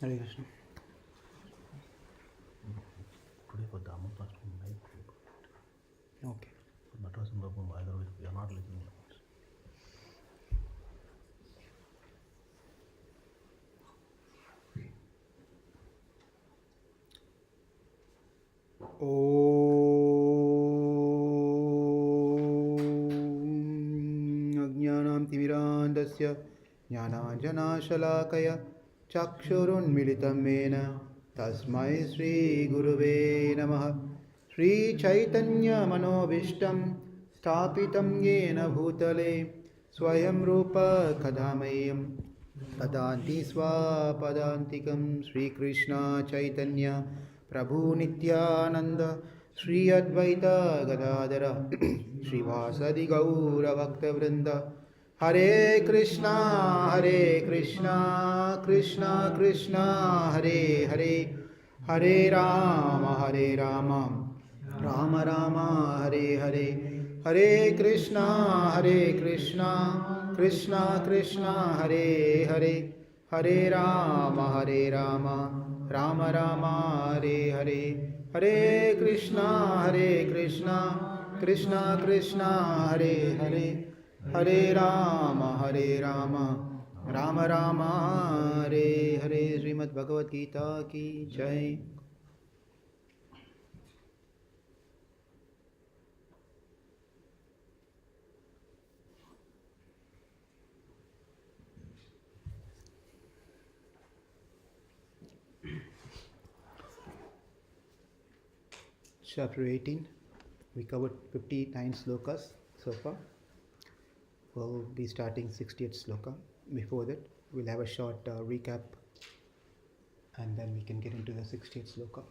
Hare Krishna. Today for the Amrit night, Okay. for Natarajan Babu, otherwise we are not listening. ॐ अज्ञानां तिमिरान्धस्य ज्ञानाञ्जनाशलाकया चक्षुरुन्मिलितं येन तस्मै श्रीगुरुवे नमः। श्रीचैतन्यमनोभीष्टं स्थापितं येन भूतले स्वयं रूप कदा मह्यं ददाति स्वापदान्तिकं। श्रीकृष्ण चैतन्य प्रभु नित्यानंद श्री अद्वैत गदाधर श्रीवासदि गौरभक्तवृंद। हरे कृष्णा कृष्णा कृष्णा हरे हरे, हरे राम राम राम हरे हरे, हरे कृष्णा कृष्णा कृष्णा हरे हरे, हरे राम राम राम हरे हरे, हरे कृष्णा कृष्णा कृष्णा हरे हरे, हरे राम राम राम हरे हरे। श्रीमद् भगवद गीता की जय। Chapter 18. We covered 59 slokas so far. We'll be starting 60th sloka. Before that, we'll have a short recap and then we can get into the 60th sloka.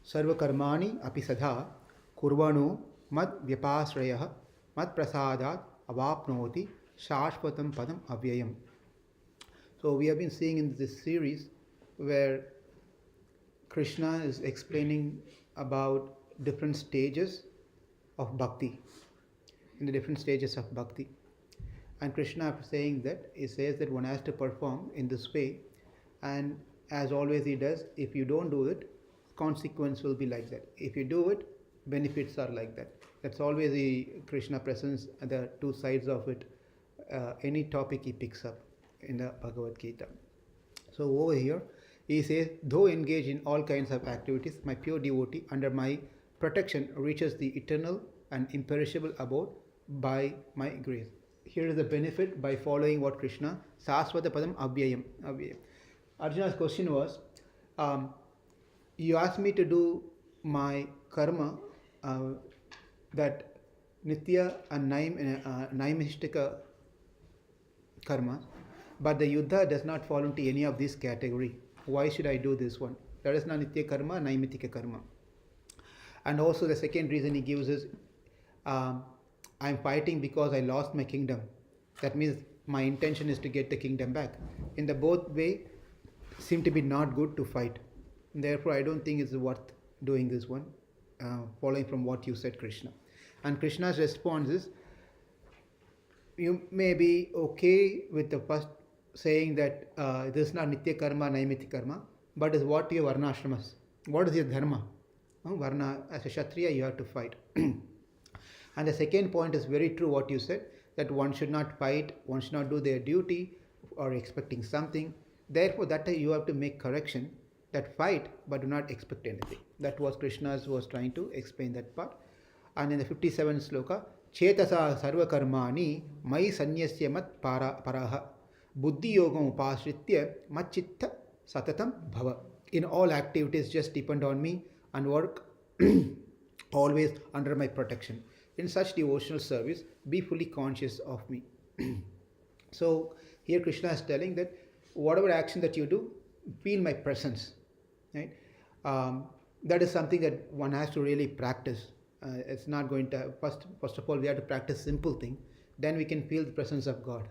Sarva karmani api sadha kurvanu mad vyapasrayah mad prasadat avapnoti shashvatam padam avyayam. So we have been seeing in this series where Krishna is explaining about different stages of bhakti, in the different stages of bhakti. And Krishna, after saying that, he says that one has to perform in this way, and as always he does, if you don't do it, consequence will be like that. If you do it, benefits are like that. That's always the Krishna presence, the two sides of it. Any topic he picks up in the Bhagavad Gita. So over here, he says, though engaged in all kinds of activities, my pure devotee under my protection reaches the eternal and imperishable abode by my grace. Here is the benefit by following what Krishna, Saswata Padam Abhyayam. Arjuna's question was, you asked me to do my karma, that Nitya and Naimishtika karma, but the Yuddha does not fall into any of this category. Why should I do this one? That is not Nitya karma, Naimitika karma. And also the second reason he gives is, I'm fighting because I lost my kingdom. That means my intention is to get the kingdom back. In the both way, seem to be not good to fight. Therefore, I don't think it's worth doing this one, following from what you said, Krishna. And Krishna's response is, you may be okay with the first saying that this is not Nitya karma, Naimiti karma, but is what your varnashramas. What is your dharma? Varna, as a Kshatriya, you have to fight. And the second point is very true what you said, that one should not fight, one should not do their duty or expecting something. Therefore, that you have to make correction, that fight but do not expect anything. That was Krishna's was trying to explain that part. And in the 57th sloka, Chetasa sarva karmani mai sanyasya mat paraha buddhi yogam upasritya mat chitta satatam bhava. In all activities, just depend on me and work always under my protection. In such devotional service, be fully conscious of me. So here Krishna is telling that whatever action that you do, feel my presence. Right? That is something that one has to really practice. It's not going to first of all we have to practice simple thing. Then we can feel the presence of God.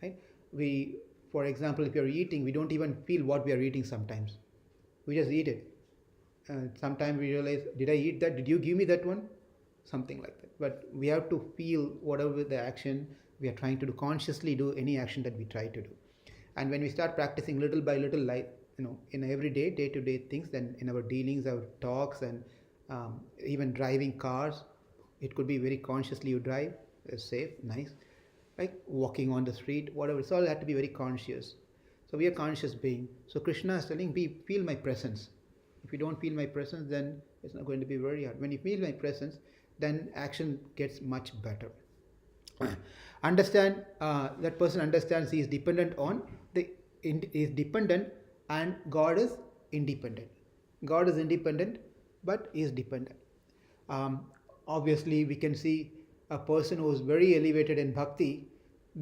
Right? We, for example, if you're eating, we don't even feel what we are eating sometimes. We just eat it. Sometimes we realize, did I eat that? Did you give me that one? Something like that. But we have to feel whatever the action we are trying to do, consciously do any action that we try to do. And when we start practicing little by little, like in everyday, day-to-day things, then in our dealings, our talks, and even driving cars, it could be very consciously you drive, safe, nice, like walking on the street, whatever. It's all have to be very conscious. So we are conscious being. So Krishna is telling, feel my presence. If you don't feel my presence, then it's not going to be very hard. When you feel my presence, then action gets much better. Understand, that person understands he is dependent on is dependent, and God is independent. God is independent, but he is dependent. Obviously, we can see a person who is very elevated in bhakti,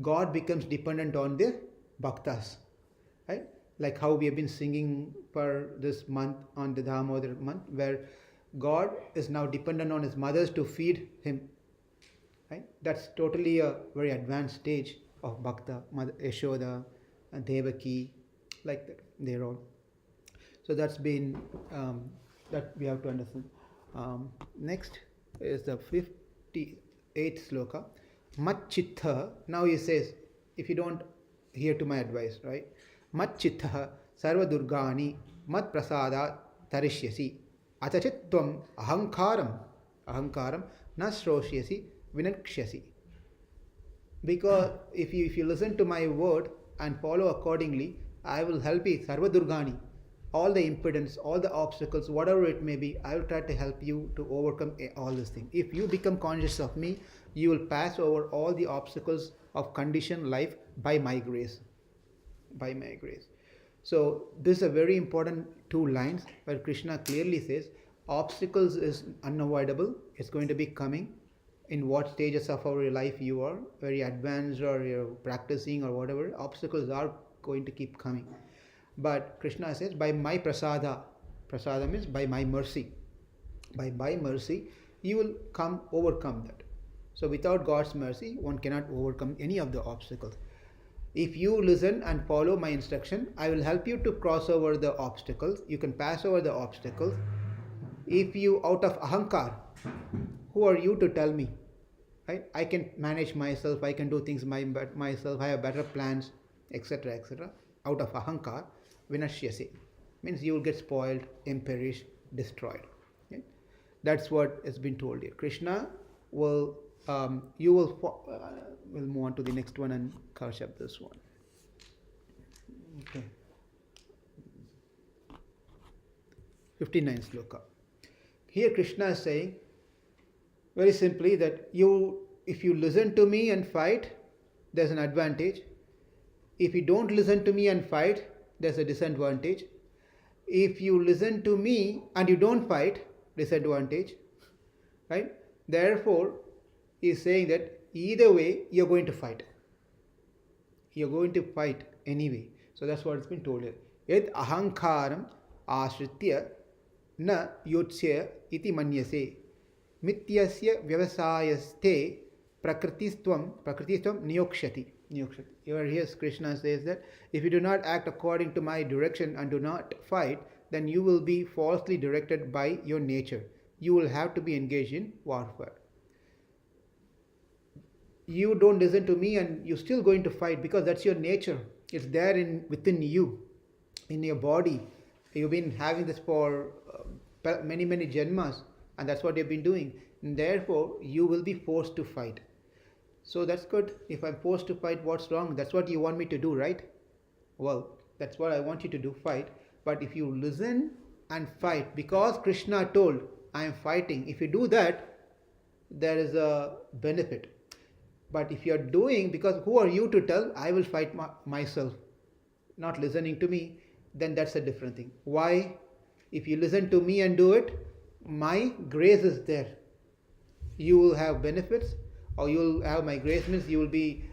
God becomes dependent on the bhaktas, right? Like how we have been singing for this month on the Damodar month, where God is now dependent on his mothers to feed him, right? That's totally a very advanced stage of bhakta. Mother Yashoda and Devaki, like that, they're all. So that's been that we have to understand. Next is the 58th sloka. Matchittha. Now he says, if you don't hear to my advice, right? Matchittha sarva durgani mat prasada tarishyasi atachitvam ahankaram na shroshyasi vinakshyasi. Because if you listen to my word and follow accordingly, I will help you. Sarva durgani, all the impediments, all the obstacles, whatever it may be, I will try to help you to overcome all these things. If you become conscious of me, you will pass over all the obstacles of conditioned life by my grace. By my grace. So this is a very important two lines where Krishna clearly says obstacles is unavoidable. It's going to be coming. In what stages of our life you are, very advanced or you're practicing or whatever, obstacles are going to keep coming. But Krishna says, by my prasada means by my mercy. By my mercy, you will overcome that. So without God's mercy, one cannot overcome any of the obstacles. If you listen and follow my instruction, I will help you to cross over the obstacles. You can pass over the obstacles. If you, out of ahankar, who are you to tell me? Right? I can manage myself, I can do things myself, I have better plans, etc., etc. Out of ahankar, vinashyasi, means you will get spoiled, imperished, destroyed. Okay? That's what has been told here. Krishna will, we'll move on to the next one and catch up this one. Okay. 59th sloka. Here Krishna is saying, very simply, that if you listen to me and fight, there's an advantage. If you don't listen to me and fight, there's a disadvantage. If you listen to me and you don't fight, disadvantage. Right? Therefore, he's saying that either way, you're going to fight. You're going to fight anyway. So that's what it's been told here. Yad ahankaram ashritya na yotsya iti manyase. Mityasya vyavasayaste prakristvam niyokshati. Here Krishna says that if you do not act according to my direction and do not fight, then you will be falsely directed by your nature. You will have to be engaged in warfare. You don't listen to me and you're still going to fight because that's your nature. It's there within you, in your body. You've been having this for many janmas. And that's what they've been doing. And therefore, you will be forced to fight. So that's good. If I'm forced to fight, what's wrong? That's what you want me to do, right? Well, that's what I want you to do, fight. But if you listen and fight, because Krishna told, I am fighting. If you do that, there is a benefit. But if you're doing, because who are you to tell, I will fight myself, not listening to me, then that's a different thing. Why? If you listen to me and do it, my grace is there. You will have benefits, or you will have my grace means you will be,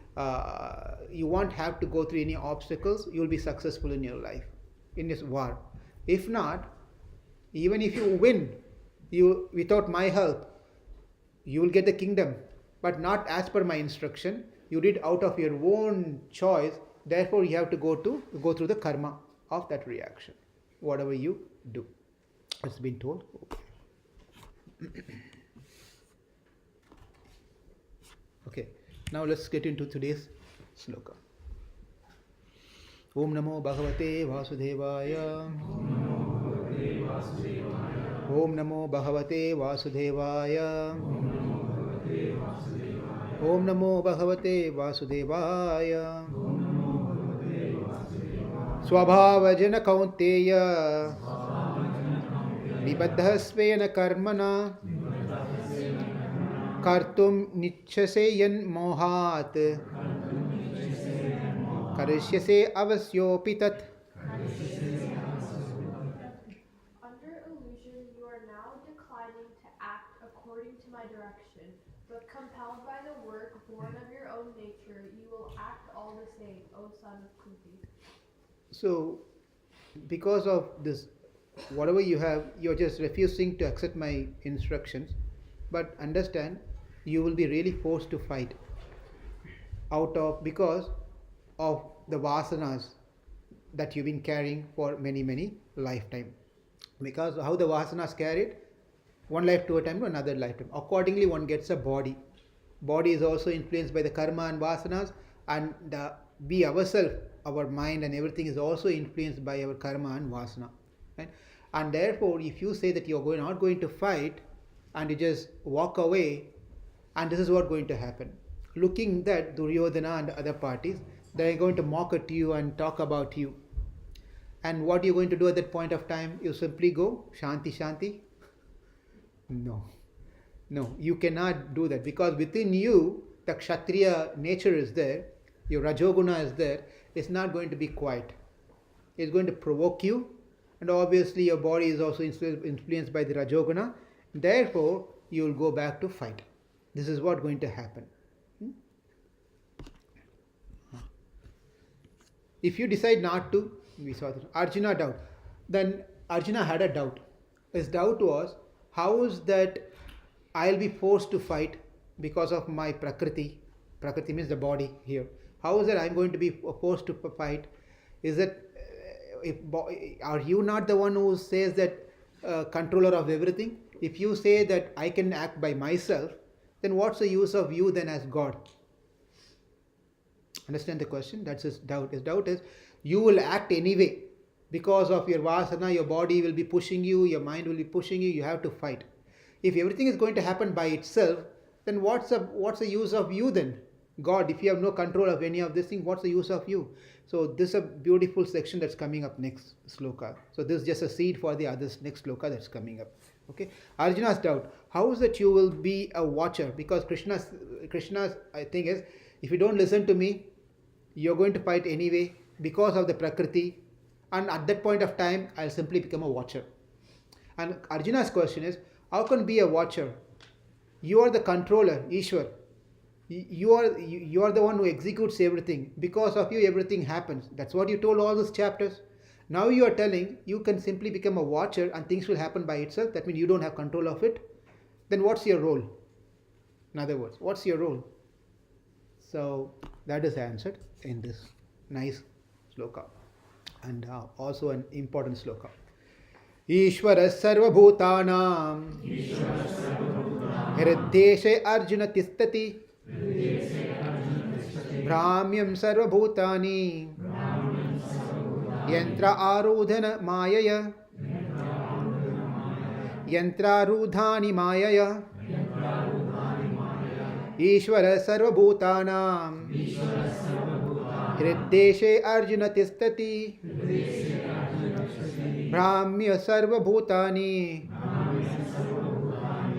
you won't have to go through any obstacles. You will be successful in your life, in this war. If not, even if you win, without my help, you will get the kingdom, but not as per my instruction. You did out of your own choice. Therefore, you have to go through the karma of that reaction, whatever you do. It's been told. Okay, now let's get into today's sloka. Om Namo Bhagavate Vasudevaya. Om Namo Bhagavate Vasudevaya. Om Namo Bhagavate Vasudevaya. Swabhavajana Kaunteya. Nibaddhasvena karmana. Kartum nichase yan mohat. Karishyase avasyopi tat. Under illusion, you are now declining to act according to my direction, but compelled by the work born of your own nature, you will act all the same, O son of Kunti. So, because of this, whatever you have, you're just refusing to accept my instructions. But understand, you will be really forced to fight because of the vasanas that you've been carrying for many lifetime. Because how the vasanas carried, one life to a time to another lifetime. Accordingly, one gets a body. Body is also influenced by the karma and vasanas, and we ourselves, our mind and everything is also influenced by our karma and vasana. Right? And therefore, if you say that you're not going to fight and you just walk away, and this is what's going to happen. Looking that Duryodhana and other parties, they're going to mock at you and talk about you. And what you're going to do at that point of time, you simply go, Shanti, Shanti. No, you cannot do that, because within you, the Kshatriya nature is there, your Rajoguna is there, it's not going to be quiet. It's going to provoke you, and obviously your body is also influenced by the Rajoguna, therefore you will go back to fight. This is what's going to happen. If you decide not to, we saw that Arjuna doubt. Then Arjuna had a doubt. His doubt was, how is that I'll be forced to fight because of my Prakriti? Prakriti means the body here. How is that I'm going to be forced to fight? Is that, are you not the one who says that controller of everything? If you say that I can act by myself, then what's the use of you then as God? Understand the question? That's his doubt. His doubt is, you will act anyway. Because of your vasana, your body will be pushing you, your mind will be pushing you, you have to fight. If everything is going to happen by itself, then what's the use of you then? God, if you have no control of any of this thing, what's the use of you? So this is a beautiful section that's coming up next sloka. So this is just a seed for the others next sloka that's coming up. Okay, Arjuna's doubt. How is that you will be a watcher? Because Krishna's thing is, if you don't listen to me, you're going to fight anyway because of the Prakriti, and at that point of time, I'll simply become a watcher. And Arjuna's question is, how can be a watcher? You are the controller, Ishwar. You are the one who executes everything. Because of you, everything happens. That's what you told all these chapters. Now you are telling you can simply become a watcher and things will happen by itself. That means you don't have control of it. Then what's your role? In other words, what's your role? So that is answered in this nice sloka, and also an important sloka. Ishvara sarva bhutanam hriddeshe arjuna tistati Brahmyam sarva bhutani yantra arudhana mayaya yantrarudhani mayaya Ishvara sarva bhutanam hriddeshe arjuna tistati Brahmya sarva bhutani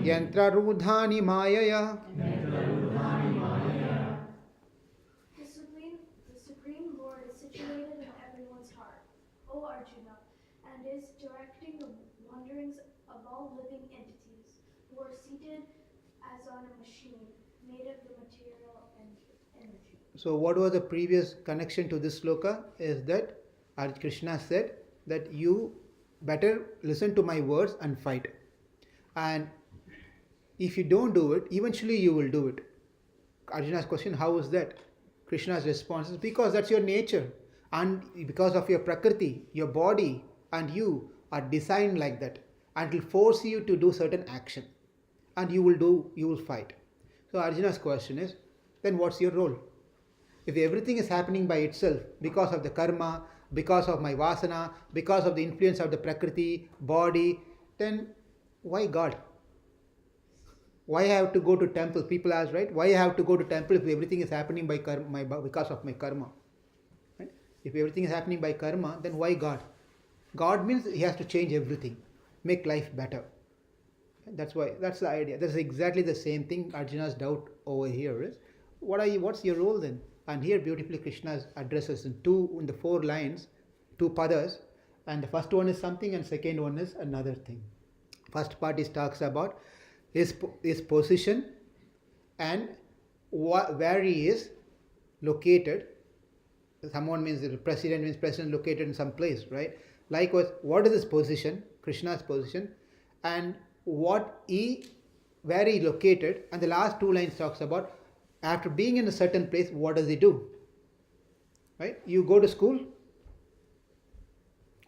yantrarudhani mayaya. The Supreme Lord is situated in everyone's heart, O Arjuna, and is directing the wanderings of all living entities who are seated as on a machine made of the material energy. So what was the previous connection to this sloka is that Krishna said that you better listen to my words and fight. And if you don't do it, eventually you will do it. Arjuna's question, how is that? Krishna's response is, because that's your nature. And because of your prakriti, your body and you are designed like that. And it will force you to do certain action. And you will fight. So Arjuna's question is, then what's your role? If everything is happening by itself because of the karma, because of my vasana, because of the influence of the prakriti, body, then why God? Why I have to go to temple? People ask, right? Why I have to go to temple if everything is happening by karma, because of my karma? Right? If everything is happening by karma, then why God? God means He has to change everything, make life better. That's the idea. That's exactly the same thing. Arjuna's doubt over here is, what's your role then? And here beautifully Krishna addresses in the 4 lines, 2 padas, and the first one is something and second one is another thing. First part is talks about his position and where he is located. Someone means the president located in some place, right? Likewise, what is his position, Krishna's position, and where he located, and the last 2 lines talks about after being in a certain place, what does he do? Right? You go to school,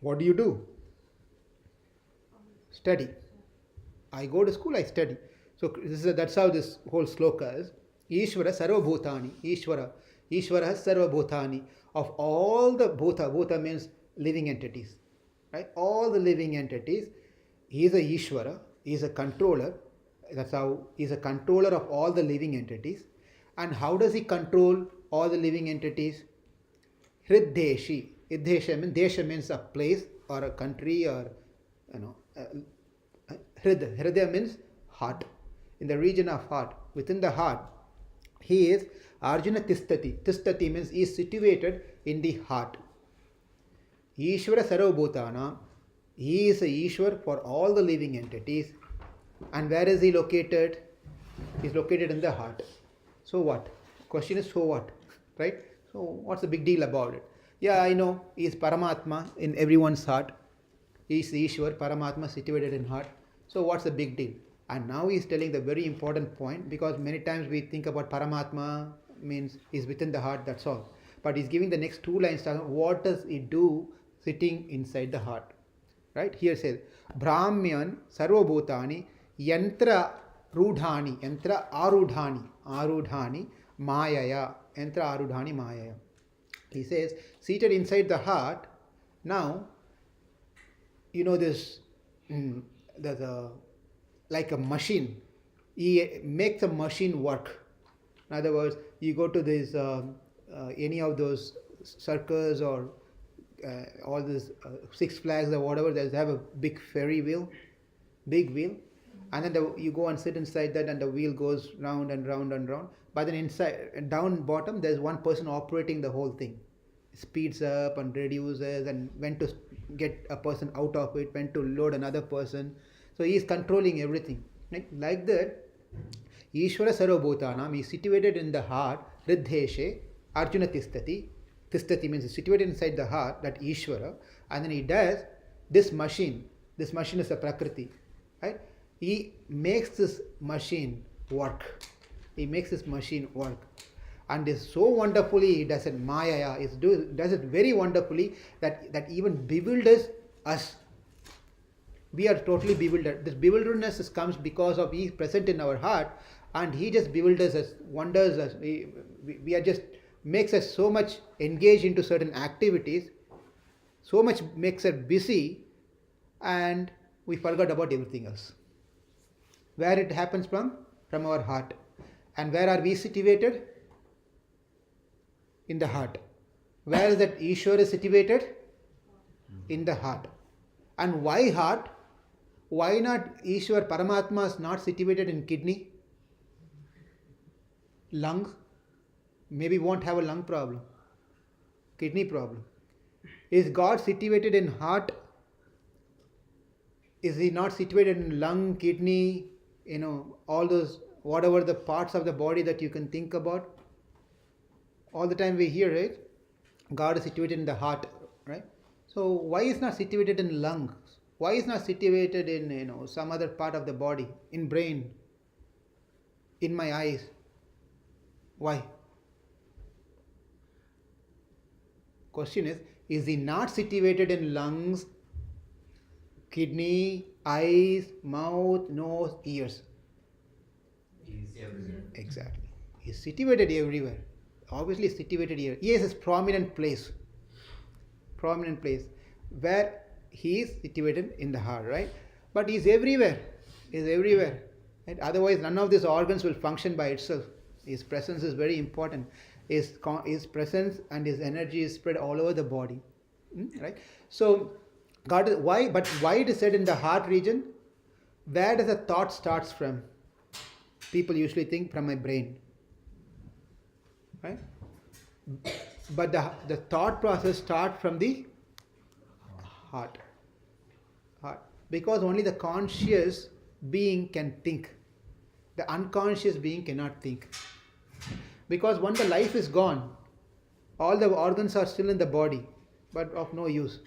what do you do? Study. I go to school, I study. So that's how this whole sloka is. Ishvara sarva bhutani. Ishvara sarva bhutani. Of all the bhuta means living entities. Right? All the living entities, he is a Ishvara, he is a controller. That's how he is a controller of all the living entities. And how does he control all the living entities? Hriddeshi. Desha means a place or a country or, Hridaya means heart. In the region of heart, within the heart, he is Arjuna Tistati. Tistati means he is situated in the heart. Ishvara Sarvabhutana, he is a Ishwar for all the living entities. And where is he located? He is located in the heart. So what? Question is, so what? Right? So what's the big deal about it? Yeah, I know he is Paramatma in everyone's heart. He is the Ishwar, Paramatma situated in heart. So what's the big deal? And now he is telling the very important point, because many times we think about Paramatma means is within the heart, that's all. But he's giving the next 2 lines, what does he do sitting inside the heart? Right? Here says, Brahmyan Sarvabhutani Yantra Arudhani Mayaya. Yantra Arudhani Mayaya. He says, seated inside the heart. Now, this, there's like a machine. He makes a machine work. In other words, you go to this any of those circus or all this Six Flags or whatever, they have a big ferry wheel, big wheel, and then you go and sit inside that, and the wheel goes round and round and round. But then inside, down bottom, there's one person operating the whole thing. It speeds up and reduces, and when to get a person out of it, when to load another person. So he is controlling everything. Right? Like that, Ishvara Sarvabhutanam is situated in the heart. Hriddeshe Arjuna Tistati. Tistati means situated inside the heart, that Ishvara. And then he does this machine. This machine is a Prakriti. Right? He makes this machine work. He makes this machine work. And is so wonderfully, he does it Mayaya. Does it very wonderfully that even bewilders us. We are totally bewildered. This bewilderness comes because of he is present in our heart, and he just bewilders us, wonders us. We are just makes us so much engaged into certain activities, so much makes us busy, and we forgot about everything else. Where it happens from? From our heart. And where are we situated? In the heart. Where is that Ishwara situated? In the heart. And why heart? Why not Ishwar Paramatma is not situated in kidney? Lung? Maybe won't have a lung problem. Kidney problem. Is God situated in heart? Is he not situated in lung, kidney, all those, whatever the parts of the body that you can think about? All the time we hear it, God is situated in the heart, right? So why is not situated in lungs? Why is not situated in some other part of the body, in brain, in my eyes? Why? Question is he not situated in lungs, kidney, eyes, mouth, nose, ears? He's everywhere. Exactly. He is situated everywhere. obviously situated here. He has his prominent place where he is situated in the heart, right? But he is everywhere. Right? Otherwise, none of these organs will function by itself. His presence is very important. His presence and his energy is spread all over the body, right? So, why it is said in the heart region? Where does the thought starts from? People usually think from my brain, right? But the thought process starts from the heart. Because only the conscious being can think. The unconscious being cannot think. Because once the life is gone, all the organs are still in the body, but of no use.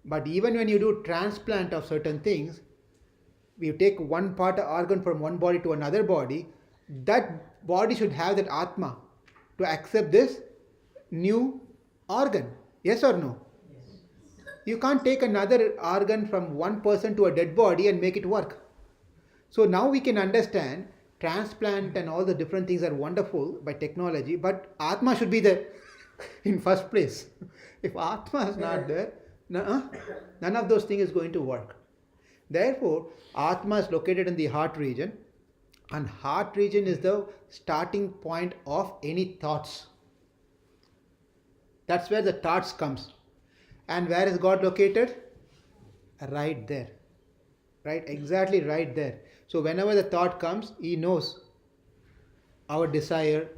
But even when you do transplant of certain things, you take one part of organ from one body to another body, that body should have that Atma to accept this new organ. Yes or no? Yes. You can't take another organ from one person to a dead body and make it work. So now we can understand transplant and all the different things are wonderful by technology, but Atma should be there in first place. If Atma is not there, none of those things is going to work. Therefore, Atma is located in the heart region, and heart region is the starting point of any thoughts. That's where the thoughts comes. And where is God located? Right there. Right? Exactly right there. So whenever the thought comes, He knows our desire,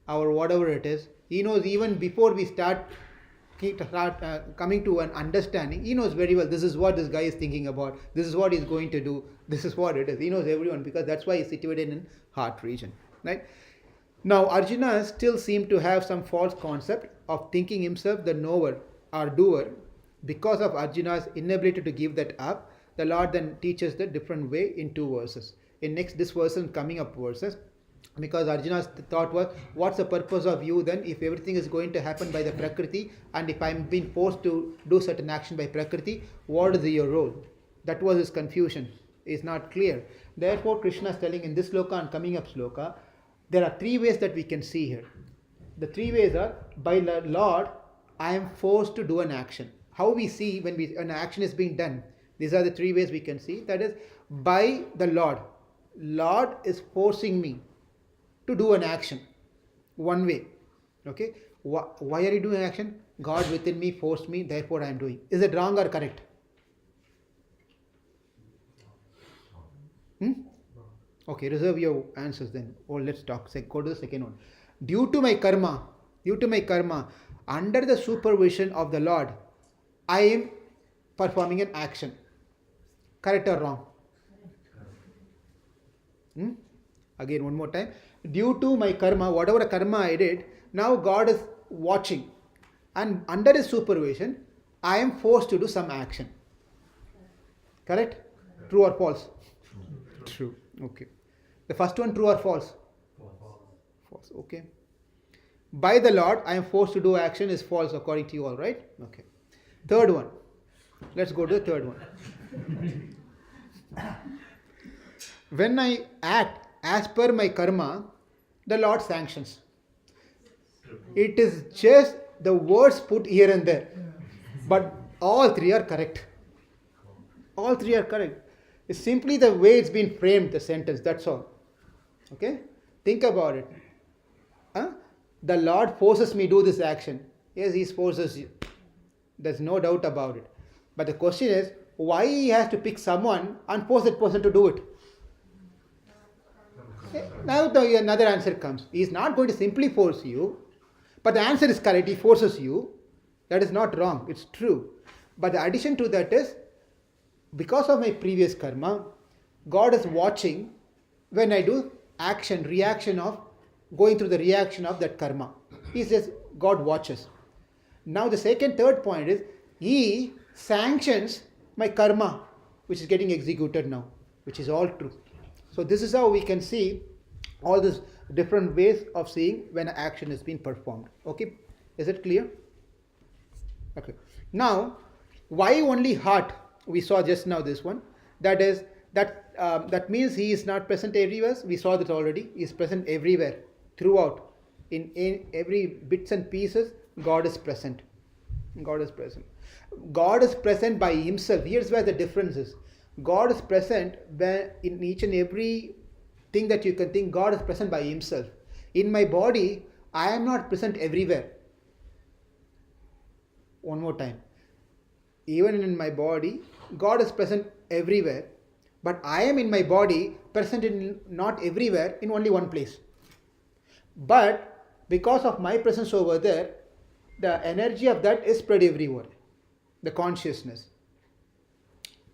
our whatever it is. He knows even before we start coming to an understanding. He knows very well this is what this guy is thinking about. This is what he's going to do. This is what it is. He knows everyone because that's why he's situated in heart region. Right? Now Arjuna still seemed to have some false concept of thinking himself the knower or doer. Because of Arjuna's inability to give that up, the Lord then teaches the different way in 2 verses. In this verse and coming up verses, because Arjuna's thought was, what's the purpose of you then if everything is going to happen by the Prakriti, and if I'm being forced to do certain action by Prakriti, what is your role? That was his confusion. It's not clear. Therefore, Krishna is telling in this sloka and coming up sloka, there are 3 ways that we can see here. The 3 ways are, by the Lord, I am forced to do an action. How we see when an action is being done. These are the 3 ways we can see. That is, by the Lord. Lord is forcing me to do an action. One way. Okay. Why are you doing action? God within me forced me, therefore I am doing. Is it wrong or correct? Okay, reserve your answers then. Or let's talk. Go to the second one. Due to my karma, under the supervision of the Lord, I am performing an action. Correct or wrong? Again, one more time. Due to my karma, whatever karma I did, now God is watching. And under His supervision, I am forced to do some action. Correct? True or false? True. Okay. The first one, true or false? False. Okay. By the Lord, I am forced to do action is false according to you all, right? Okay. Third one. Let's go to the third one. When I act as per my karma, the Lord sanctions. It is just the words put here and there. But all 3 are correct. All 3 are correct. It's simply the way it's been framed, the sentence, that's all. Okay? Think about it. The Lord forces me to do this action. Yes, He forces you. There's no doubt about it. But the question is, why He has to pick someone and force that person to do it? Now another answer comes. He is not going to simply force you, but the answer is correct. He forces you. That is not wrong. It's true. But the addition to that is, because of my previous karma, God is watching when I do reaction of going through the reaction of that karma. He says God watches. Now the third point is, He sanctions my karma, which is getting executed now, which is all true. So this is how we can see all these different ways of seeing when an action is being performed. Okay, is it clear? Okay. Now, why only heart? We saw just now this one. That means He is not present everywhere. We saw that already. He is present everywhere, throughout. in every bits and pieces, God is present. God is present. God is present by himself. Here's where the difference is. God is present where in each and every thing that you can think, God is present by himself. In my body, I am not present everywhere. One more time. Even in my body, God is present everywhere. But I am in my body present in not everywhere, in only one place. But because of my presence over there, the energy of that is spread everywhere. The consciousness.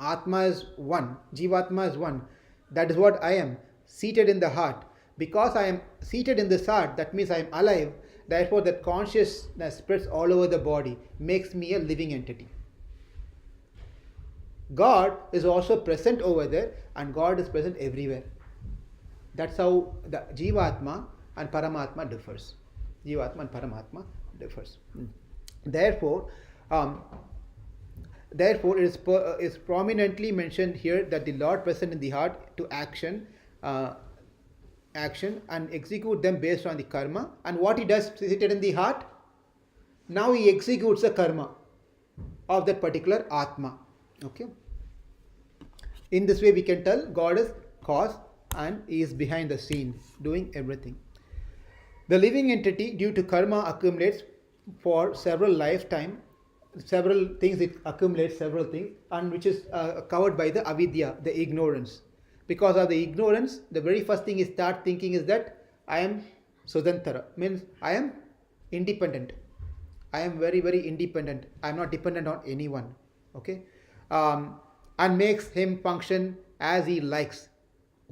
Atma is one. Jivatma is one. That is what I am. Seated in the heart. Because I am seated in this heart, that means I am alive. Therefore, that consciousness spreads all over the body. Makes me a living entity. God is also present over there, and God is present everywhere. That's how the Jivatma and Paramatma differs. Jivatma and Paramatma differs. Therefore, it is prominently mentioned here that the Lord present in the heart to action and execute them based on the karma. And what he does seated in the heart, now he executes the karma of that particular Atma. Okay. In this way, we can tell God is cause and he is behind the scene doing everything. The living entity, due to karma, accumulates for several lifetime, several things. It accumulates several things, and which is covered by the avidya, the ignorance. Because of the ignorance, the very first thing you start thinking is that I am Sudantara, means I am independent. I am very, very independent. I am not dependent on anyone. Okay, and makes him function as he likes.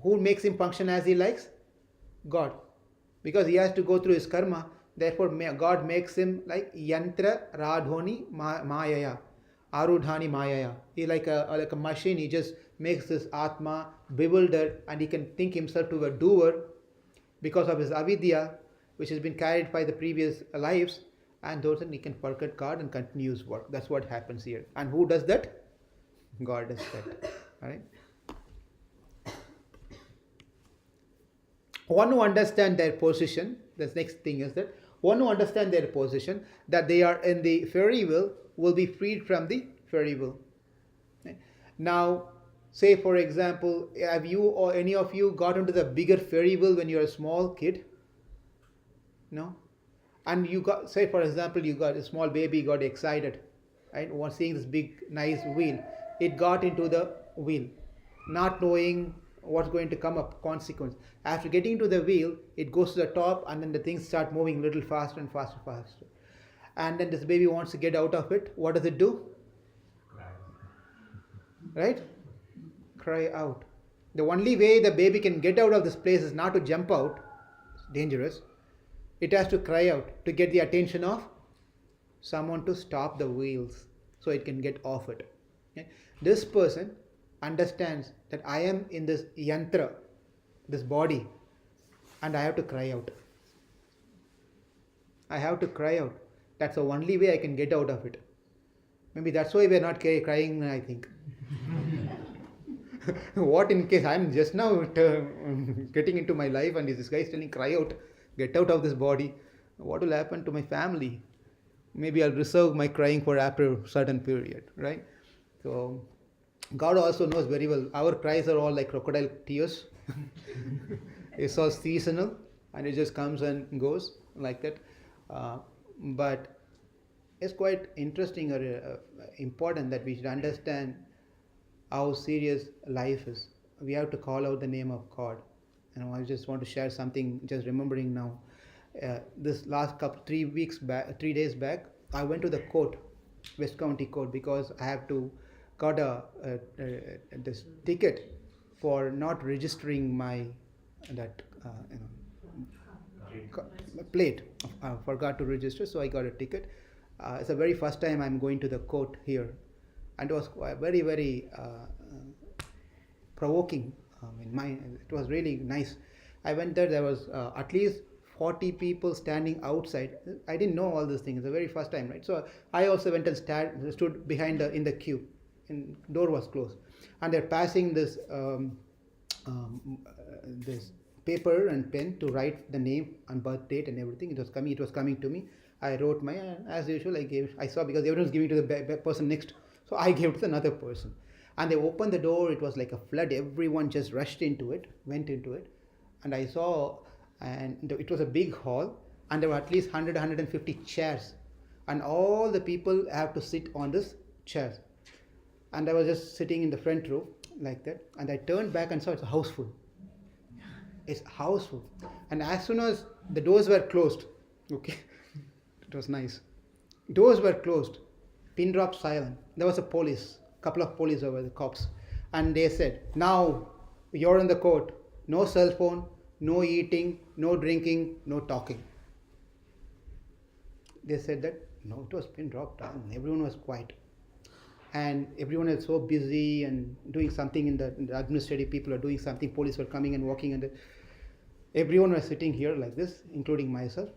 Who makes him function as he likes? God. Because he has to go through his karma. Therefore, God makes him like yantra radhoni mayaya, arudhani mayaya. He like a machine. He just makes this atma bewildered, and he can think himself to a doer because of his avidya, which has been carried by the previous lives, and those he can forget God and continue his work. That's what happens here. And who does that? God does that. Right? One who understand their position, the next thing is that one who understand their position, that they are in the fairy will be freed from the fairy will. Okay. Now, say for example, have you or any of you got into the bigger fairy will when you're a small kid? No? And you got, say for example, you got a small baby, got excited, right? Was seeing this big, nice wheel. It got into the wheel, not knowing what's going to come up, consequence. After getting to the wheel, it goes to the top, and then the things start moving a little faster and faster, faster. And then this baby wants to get out of it. What does it do? Right? Cry out. The only way the baby can get out of this place is not to jump out. It's dangerous. It has to cry out to get the attention of someone to stop the wheels so it can get off it. Okay? This person understands that I am in this yantra, this body, and I have to cry out. I have to cry out. That's the only way I can get out of it. Maybe that's why we're not crying, I think. What in case I'm just now getting into my life and this guy is telling cry out, get out of this body. What will happen to my family? Maybe I'll reserve my crying for after a certain period, right? So God also knows very well. Our cries are all like crocodile tears. It's all seasonal and it just comes and goes like that. But it's quite interesting or important that we should understand how serious life is. We have to call out the name of God. And I just want to share something, just remembering now. This last 3 days back, I went to the court, West County Court, because I have to got this ticket for not registering my plate. I forgot to register, so I got a ticket. It's the very first time I'm going to the court here, and it was very, very provoking. It was really nice. I went there. There was at least 40 people standing outside. I didn't know all these things. It's the very first time, right? So I also went and stood behind in the queue. And door was closed, and they're passing this this paper and pen to write the name and birth date and everything. It was coming to me. I wrote my, as usual, I saw because everyone was giving to the person next. So I gave to another person. And they opened the door, it was like a flood. Everyone just rushed into it, went into it. And I saw, and it was a big hall, and there were at least 100, 150 chairs. And all the people have to sit on this chairs. And I was just sitting in the front row like that. And I turned back and saw it's a house full. It's house full. And as soon as the doors were closed, okay, it was nice. Doors were closed, pin drop silent. There was a couple of police over the cops. And they said, now you're in the court. No cell phone, no eating, no drinking, no talking. They said that, no, it was pin dropped down. Everyone was quiet. And everyone was so busy and doing something in the administrative people are doing something. Police were coming and walking, and everyone was sitting here like this, including myself.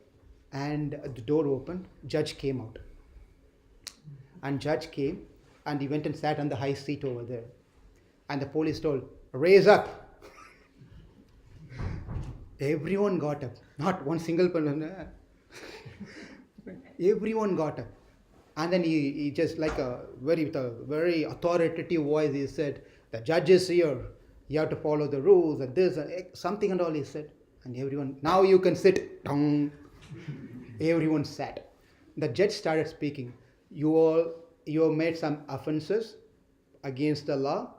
And the door opened, judge came out. And judge came and he went and sat on the high seat over there. And the police told, raise up. Everyone got up, not one single person. Everyone got up. And then he just like with a very authoritative voice, he said, the judge is here. You have to follow the rules and this and something and all he said. And everyone, now you can sit. Everyone sat. The judge started speaking. You have made some offenses against the law.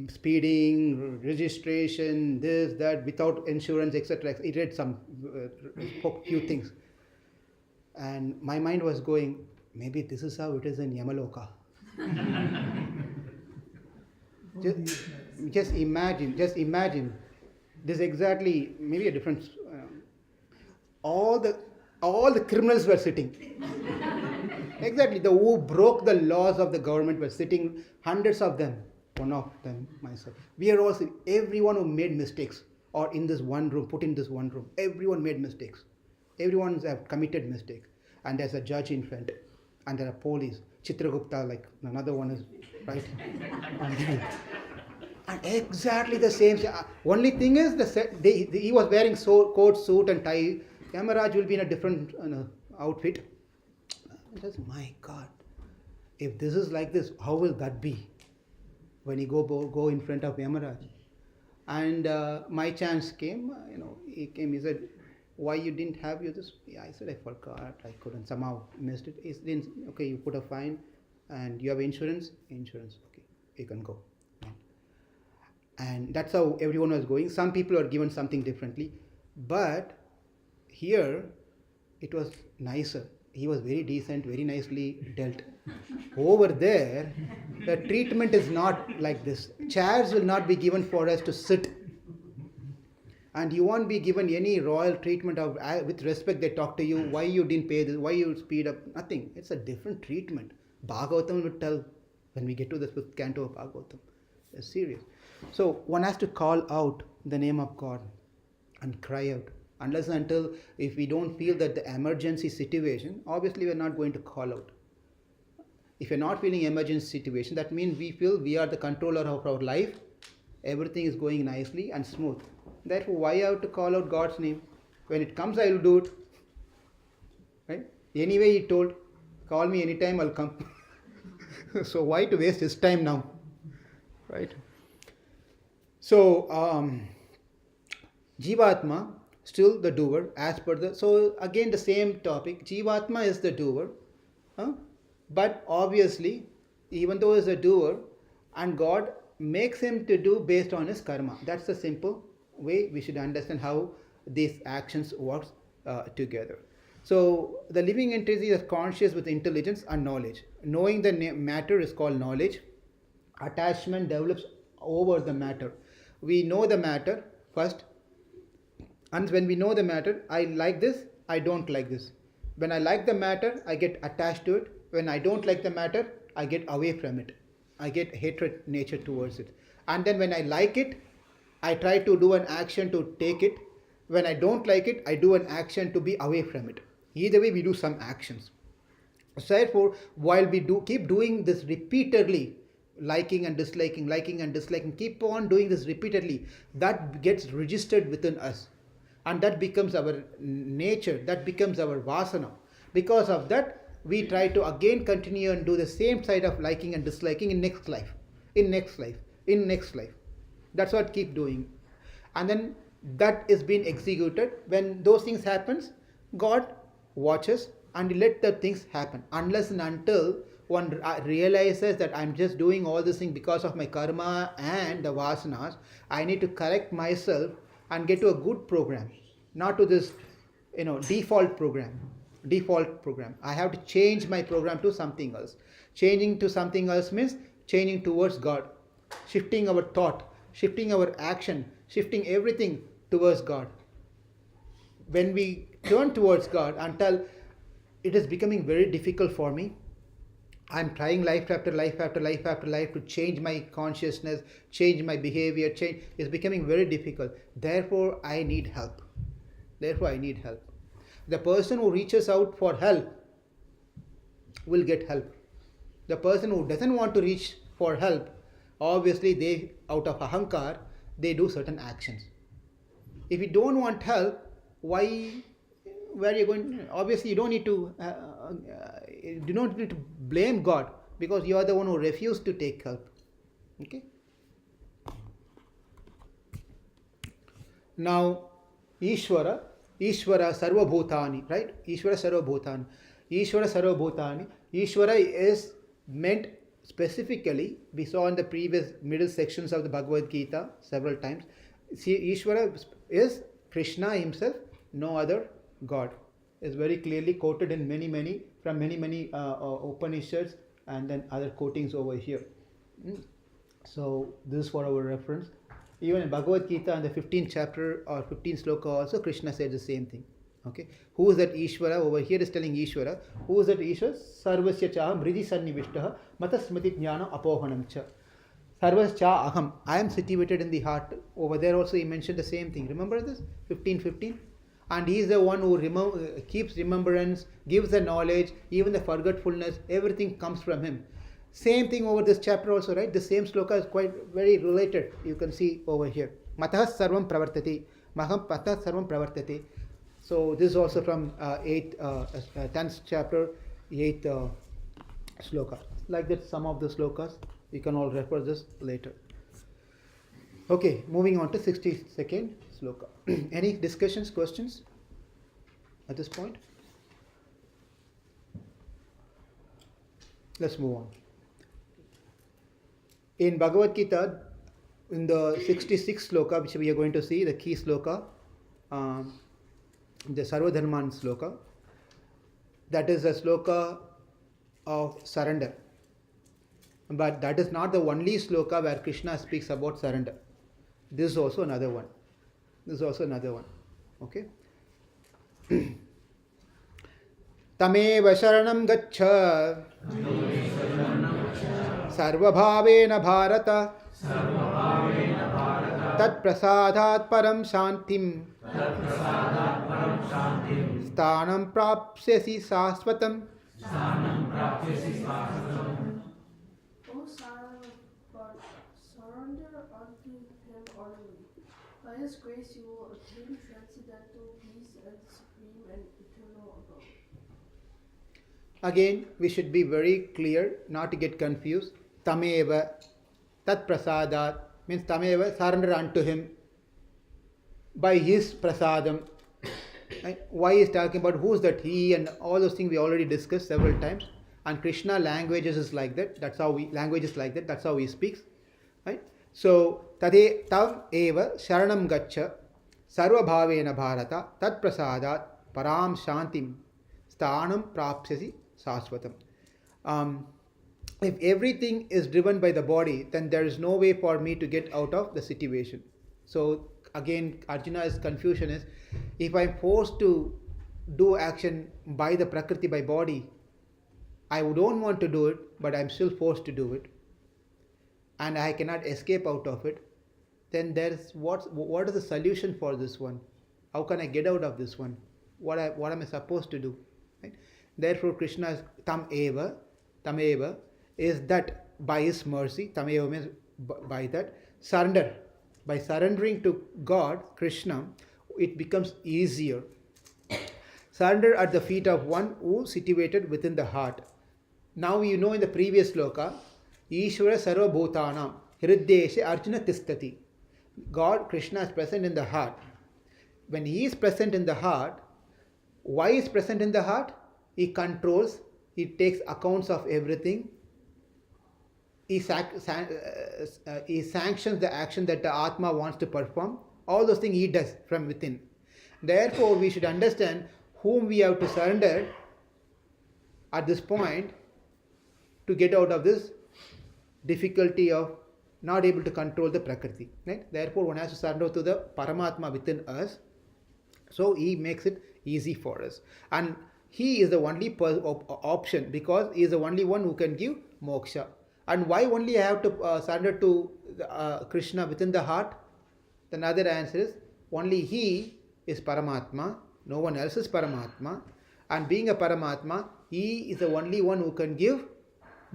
Speeding, registration, this, that, without insurance, etc. He read spoke few things. And my mind was going, maybe this is how it is in Yamaloka. just imagine. This exactly, maybe a different. All the criminals were sitting. Exactly, who broke the laws of the government were sitting, hundreds of them. One of them, myself. We are also, everyone who made mistakes or in this one room, put in this one room, everyone made mistakes. Everyone's have committed mistake. And there's a judge in front. And there are police. Chitragupta, like another one is, right? And exactly the same. Only thing is, he was wearing coat, suit and tie. Yamaraj will be in a different outfit. Just, my God. If this is like this, how will that be? When he go in front of Yamaraj. And my chance came, he came, he said, why you didn't have this? Yeah, I said, I forgot, I couldn't, somehow missed it. He said, okay, you put a fine and you have insurance? Insurance, okay, you can go. And that's how everyone was going. Some people are given something differently. But here, it was nicer. He was very decent, very nicely dealt. Over there, the treatment is not like this. Chairs will not be given for us to sit. And you won't be given any royal treatment of with respect. They talk to you, why you didn't pay this, why you speed up, nothing. It's a different treatment. Bhagavatam will tell when we get to the 5th canto of Bhagavatam. It's serious. So one has to call out the name of God and cry out. Unless and until, if we don't feel that the emergency situation, obviously we are not going to call out. If you're not feeling emergency situation, that means we feel we are the controller of our life. Everything is going nicely and smooth. Therefore, why I have to call out God's name? When it comes, I will do it. Right? Anyway, he told, call me anytime, I'll come. So why to waste his time now? Right? So, Jivatma, still the doer, as per the... So, again the same topic. Jivatma is the doer. But obviously, even though he is a doer, and God makes him to do based on his karma. That's the simple way we should understand how these actions work together. So, the living entity is conscious with intelligence and knowledge. Knowing the matter is called knowledge. Attachment develops over the matter. We know the matter first. And when we know the matter, I like this, I don't like this. When I like the matter, I get attached to it. When I don't like the matter, I get away from it. I get hatred nature towards it. And then when I like it, I try to do an action to take it. When I don't like it, I do an action to be away from it. Either way, we do some actions. So therefore, while we keep doing this repeatedly, liking and disliking, keep on doing this repeatedly, that gets registered within us. And that becomes our nature, that becomes our vasana. Because of that, we try to again continue and do the same side of liking and disliking in next life, in next life, in next life. That's what keep doing. And then that is being executed. When those things happens, God watches and let the things happen. Unless and until one realizes that I'm just doing all this thing because of my karma and the vasanas, I need to correct myself and get to a good program, not to this default program. I have to change my program to something else. Changing to something else means changing towards God, shifting our thought, shifting our action, shifting everything towards God. When we turn towards God, until it is becoming very difficult for me, I'm trying life after life after life after life to change my consciousness, change my behavior, change. It's becoming very difficult. Therefore, I need help. The person who reaches out for help will get help. The person who doesn't want to reach for help, obviously they, out of ahankar, they do certain actions. If you don't want help, where are you going? Obviously, you don't need to blame God, because you are the one who refused to take help. Okay. Now, Ishvara Sarvabhutani, right? Ishvara Sarvabhutani. Ishvara is meant specifically, we saw in the previous middle sections of the Bhagavad Gita several times. See, Ishvara is Krishna himself, no other God. Is very clearly quoted in many Upanishads and then other quotings over here. So this is for our reference. Even in Bhagavad Gita in the 15th chapter or 15th sloka also, Krishna said the same thing. Okay, who is that Ishvara? Over here is telling Ishvara. Who is that Ishvara? Sarvasya chaham hridi sannivishtaha mata smriti jnana apohanam cha. Sarvasya aham. I am situated in the heart. Over there also he mentioned the same thing. Remember this? 15:15. And he is the one who keeps remembrance, gives the knowledge, even the forgetfulness, everything comes from him. Same thing over this chapter also, right? The same sloka is quite very related. You can see over here. Matah sarvam pravartati. Maham patah sarvam pravartati. So this is also from 10th chapter, 8th sloka. Like that, some of the slokas, you can all refer this later. Okay, moving on to 62nd sloka. Any discussions, questions at this point? Let's move on. In Bhagavad Gita, in the 66th sloka, which we are going to see, the key sloka, the Sarvadharman sloka, that is a sloka of surrender. But that is not the only sloka where Krishna speaks about surrender. This is also another one. Okay. Tameva sharanam gaccha sarvabhavena bharata tat prasadat param shantim sthanam prapsyasi sasvatam. O silent but surrender unto him utterly. By his grace you will obtain transcendental peace and supreme and eternal abode. Again, we should be very clear, not to get confused. Tameva, tat prasadat, means tameva, surrender unto him by his prasadam. Right? Why is talking about who is that he and all those things we already discussed several times. And Krishna languages is like that. That's how he speaks. Right? So tade tav eva sharanam gaccha sarva bhavena bharata tat prasadat param shantim sthanam prapsyasi sasvatam. If everything is driven by the body, then there is no way for me to get out of the situation. So again, Arjuna's confusion is, if I'm forced to do action by the Prakriti, by body, I don't want to do it, but I'm still forced to do it, and I cannot escape out of it, then there's what is the solution for this one? How can I get out of this one? What am I supposed to do? Right? Therefore, Krishna's tam eva is that by His mercy. Tameva means by that. Surrender. By surrendering to God, Krishna, it becomes easier. Surrender at the feet of one who is situated within the heart. Now you know in the previous sloka, Ishvara Sarva Bhutanam, Hriddeshe Arjuna Tistati. God, Krishna is present in the heart. When He is present in the heart, why is present in the heart? He controls, He takes accounts of everything. He sanctions the action that the Atma wants to perform. All those things He does from within. Therefore, we should understand whom we have to surrender at this point to get out of this difficulty of not able to control the Prakriti. Right? Therefore, one has to surrender to the Paramatma within us. So He makes it easy for us. And He is the only option, because He is the only one who can give moksha. And why only I have to surrender to Krishna within the heart? The other answer is, only He is Paramatma, no one else is Paramatma. And being a Paramatma, He is the only one who can give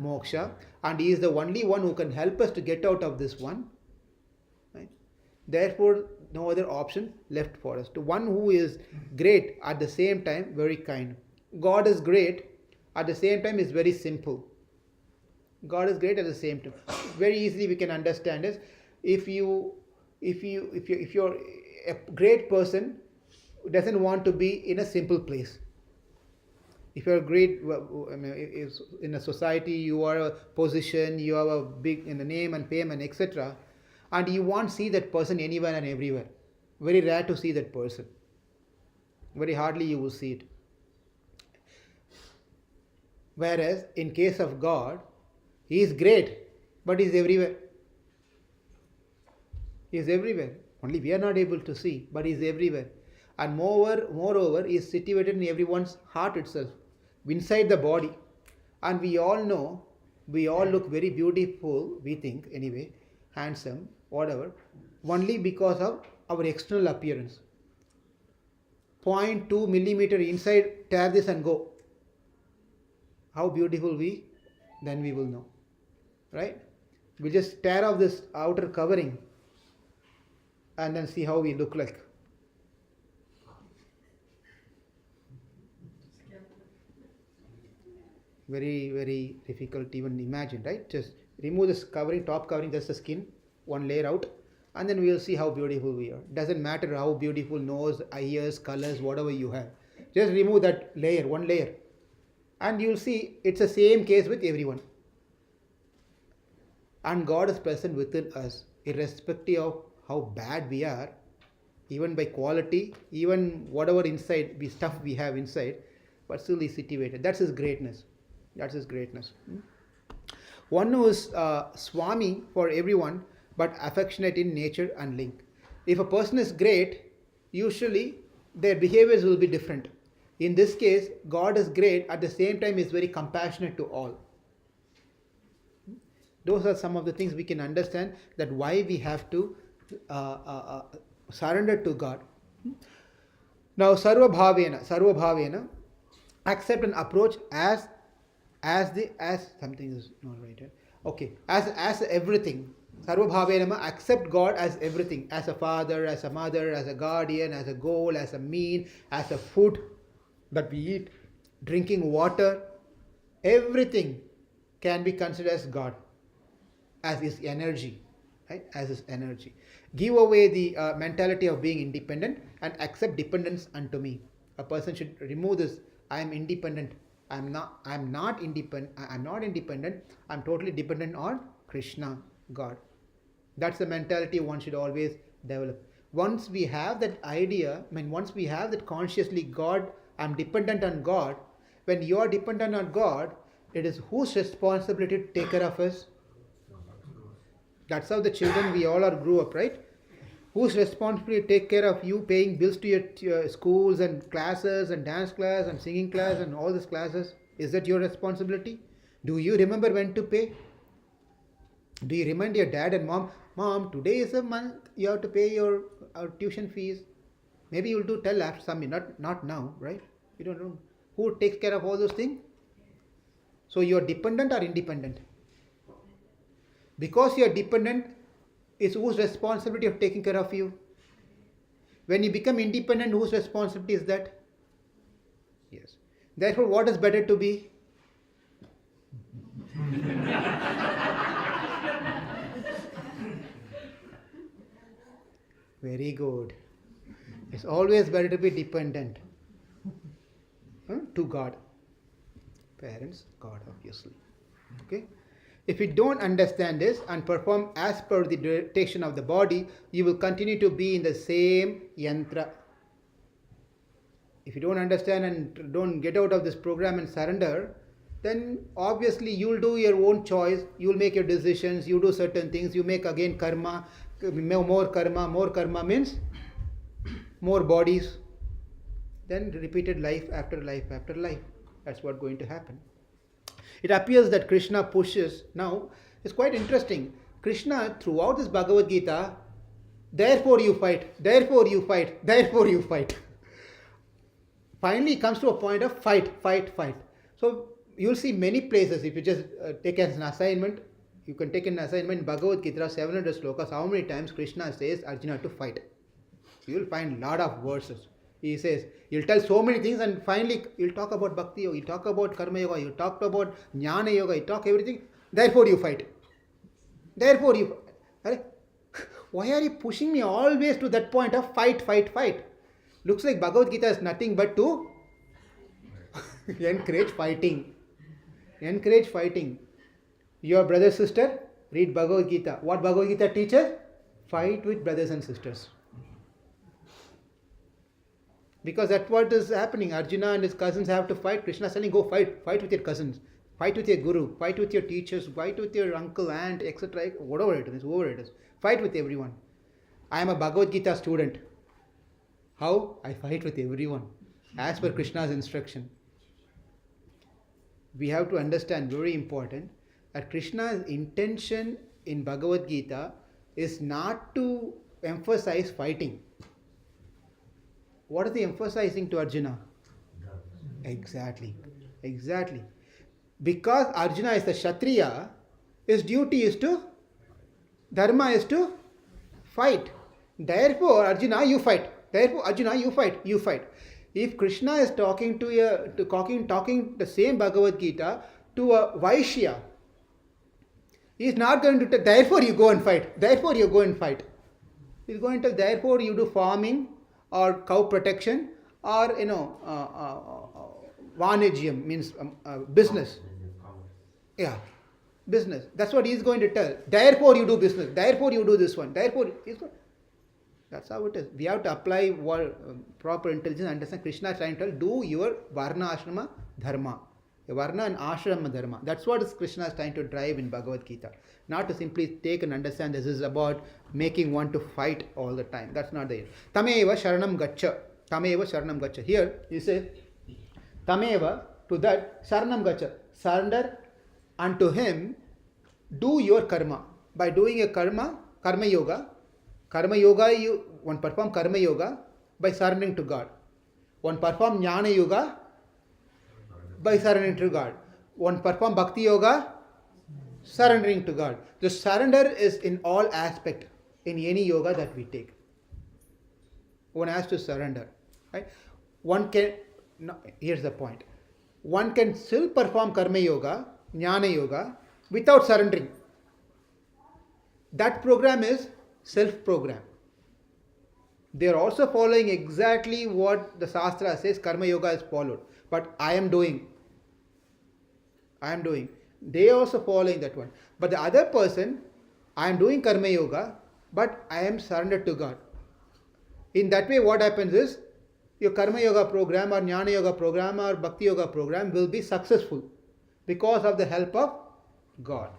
moksha, and He is the only one who can help us to get out of this one. Right? Therefore, no other option left for us. To one who is great, at the same time very kind. God is great, at the same time is very simple. God is great at the same time. Very easily we can understand is, if you're a great person who doesn't want to be in a simple place. If you're great, in a society, you are a position, you have a big in the name and fame and etc. And you won't see that person anywhere and everywhere. Very rare to see that person. Very hardly you will see it. Whereas in case of God, He is great, but He is everywhere. He is everywhere. Only we are not able to see, but He is everywhere. And moreover, He is situated in everyone's heart itself, inside the body. And we all know, we all look very beautiful, we think anyway, handsome, whatever, only because of our external appearance. 0.2 millimeter inside, tear this and go. How beautiful then we will know. Right? We just tear off this outer covering and then see how we look like. Very, very difficult to even imagine, right? Just remove this covering, top covering, just the skin, one layer out, and then we will see how beautiful we are. Doesn't matter how beautiful nose, ears, colors, whatever you have. Just remove that layer, one layer. And you will see it's the same case with everyone. And God is present within us, irrespective of how bad we are, even by quality, even whatever inside, stuff we have inside, but still He is situated. That's His greatness. That's His greatness. One who is Swami for everyone, but affectionate in nature and link. If a person is great, usually their behaviors will be different. In this case, God is great, at the same time is very compassionate to all. Those are some of the things we can understand, that why we have to surrender to God. Now, Sarva Bhavena, accept and approach as something is not right here. Okay, as everything. Sarva Bhavena, accept God as everything, as a father, as a mother, as a guardian, as a goal, as a mean, as a food that we eat, drinking water, everything can be considered as God, as His energy, right? As His energy. Give away the mentality of being independent and accept dependence unto me. A person should remove this, I am independent. I'm not independent. I'm totally dependent on Krishna, God. That's the mentality one should always develop. Once we have that idea, once we have that consciously, God, I'm dependent on God. When you are dependent on God, it is whose responsibility to take care of us? That's how the children, we all grew up, right? Whose responsibility to take care of you, paying bills to your schools and classes and dance class and singing class and all these classes? Is that your responsibility? Do you remember when to pay? Do you remind your dad and mom, today is a month, you have to pay your tuition fees? Maybe you'll tell after some minute, not now, right? You don't know. Who takes care of all those things? So you're dependent or independent? Because you are dependent, it's whose responsibility of taking care of you? When you become independent, whose responsibility is that? Yes. Therefore, what is better to be? Very good. It's always better to be dependent to God. Parents, God, obviously. Okay? If you don't understand this and perform as per the dictation of the body, you will continue to be in the same yantra. If you don't understand and don't get out of this program and surrender, then obviously you'll do your own choice, you'll make your decisions, you do certain things, you make again karma, more karma means more bodies, then repeated life after life after life. That's what's going to happen. It appears that Krishna pushes, now it's quite interesting, Krishna throughout this Bhagavad Gita, therefore you fight, therefore you fight, therefore you fight. Finally it comes to a point of fight. So you'll see many places, if you just take as an assignment, you can take an assignment in Bhagavad Gita, 700 slokas, how many times Krishna says Arjuna to fight. You will find a lot of verses. He says, he'll tell so many things and finally he'll talk about Bhakti Yoga, he'll talk about Karma Yoga, he'll talk about Jnana Yoga, he'll talk everything. Therefore you fight. Therefore you fight. Why are you pushing me always to that point of fight? Looks like Bhagavad Gita is nothing but to encourage fighting. Encourage fighting. Your brother, sister, read Bhagavad Gita. What Bhagavad Gita teaches? Fight with brothers and sisters. Because that's what is happening. Arjuna and his cousins have to fight. Krishna is telling, go fight. Fight with your cousins. Fight with your guru. Fight with your teachers. Fight with your uncle, aunt, etc. Whatever it is. Fight with everyone. I am a Bhagavad Gita student. How? I fight with everyone. As per Krishna's instruction. We have to understand, very important, that Krishna's intention in Bhagavad Gita is not to emphasize fighting. What is he emphasizing to Arjuna? Exactly. Because Arjuna is the Kshatriya, his duty is to, dharma is to fight. Therefore, Arjuna, you fight. You fight. If Krishna is talking talking the same Bhagavad Gita to a Vaishya, he is not going to tell, therefore you go and fight. He is going to tell, therefore you do farming or cow protection or Vanijiam means business. Yeah, business. That's what he is going to tell. Therefore you do business. Therefore you do this one. That's how it is. We have to apply proper intelligence and understand. Krishna is trying to tell, do your Varna Ashrama Dharma. Varna and Ashrama Dharma. That's what Krishna is trying to drive in Bhagavad Gita. Not to simply take and understand this is about making one to fight all the time. That's not the aim. Tameva Sharanam Gacha. Here he says, Tameva, to that, Sharanam Gacha. Surrender unto him, do your karma. By doing a karma yoga, one perform karma yoga by surrendering to God. One perform jnana yoga by surrendering to God. One perform bhakti yoga, surrendering to God. The surrender is in all aspect in any yoga that we take. One has to surrender. Right? Here's the point. One can still perform karma yoga, jnana yoga without surrendering. That program is self-program. They are also following exactly what the Shastra says karma yoga is followed. But I am doing. They are also following that one. But the other person, I am doing karma yoga, but I am surrendered to God. In that way, what happens is, your karma yoga program or jnana yoga program or bhakti yoga program will be successful because of the help of God.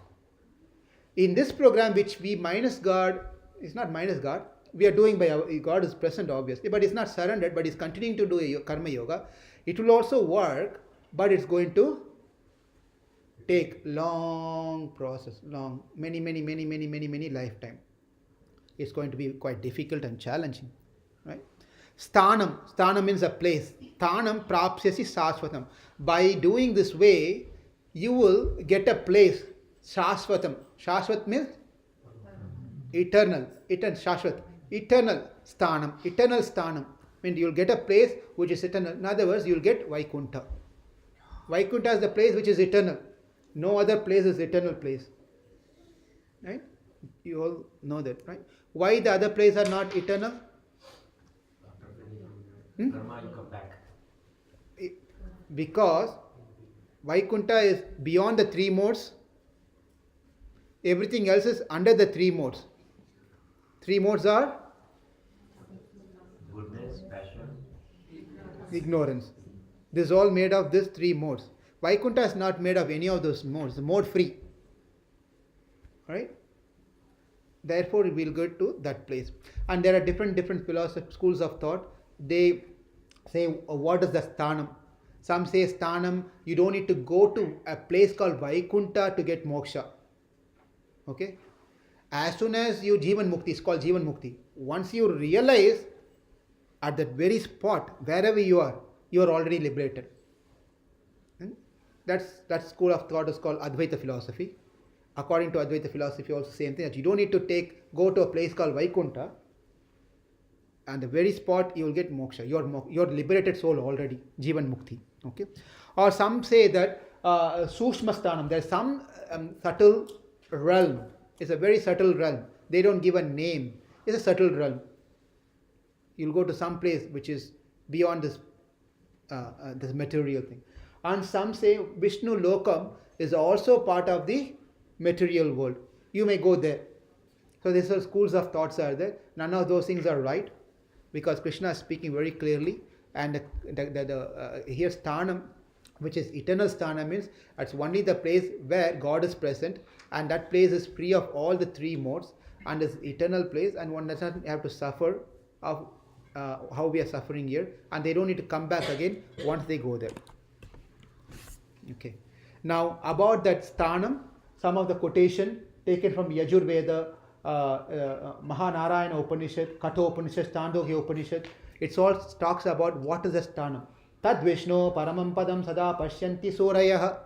In this program, which we minus God, it's not minus God, we are doing by God is present obviously, but it's not surrendered, but it's continuing to do a karma yoga. It will also work, but it's going to take long process, many lifetime. It's going to be quite difficult and challenging, right? Sthanam means a place. Sthanam prapsyasi sasvatam. By doing this way, you will get a place, Shashvatam. Shashvat means eternal. Shashvat. Eternal sthanam. Eternal sthanam. Means you'll get a place which is eternal. In other words, you'll get Vaikuntha. Vaikuntha is the place which is eternal. No other place is eternal place. Right? You all know that, right? Why the other places are not eternal? Karma, you come back. Because Vaikuntha is beyond the three modes. Everything else is under the three modes. Three modes are Goodness, passion. ignorance. This is all made of these three modes. Vaikuntha is not made of any of those modes. Mode free. Right? Therefore, we will go to that place. And there are different schools of thought. They say, what is the sthanam? Some say sthanam, you don't need to go to a place called Vaikuntha to get moksha. Okay? As soon as you Jivan Mukti, it's called Jivan Mukti. Once you realize at that very spot, wherever you are already liberated. That school of thought is called Advaita philosophy. According to Advaita philosophy, also same thing, that you don't need to go to a place called Vaikuntha, and the very spot you will get moksha. Your liberated soul already, Jivan Mukti. Okay? Or some say that Sushma Sthanam, there is some subtle realm. It's a very subtle realm. They don't give a name. It's a subtle realm. You'll go to some place which is beyond this material thing. And some say Vishnu Lokam is also part of the material world. You may go there. So these are schools of thoughts are there. None of those things are right, because Krishna is speaking very clearly. And here sthanam, which is eternal sthanam, means it's only the place where God is present, and that place is free of all the three modes and is eternal place, and one does not have to suffer of how we are suffering here, and they don't need to come back again once they go there. Okay. Now about that sthanam, some of the quotation taken from Yajurveda, Mahanarayana Upanishad, Katha Upanishad, Chandogya Upanishad, it all talks about what is the sthanam. Tad Vishnu Paramam Padam Sada Pashyanti Surayah.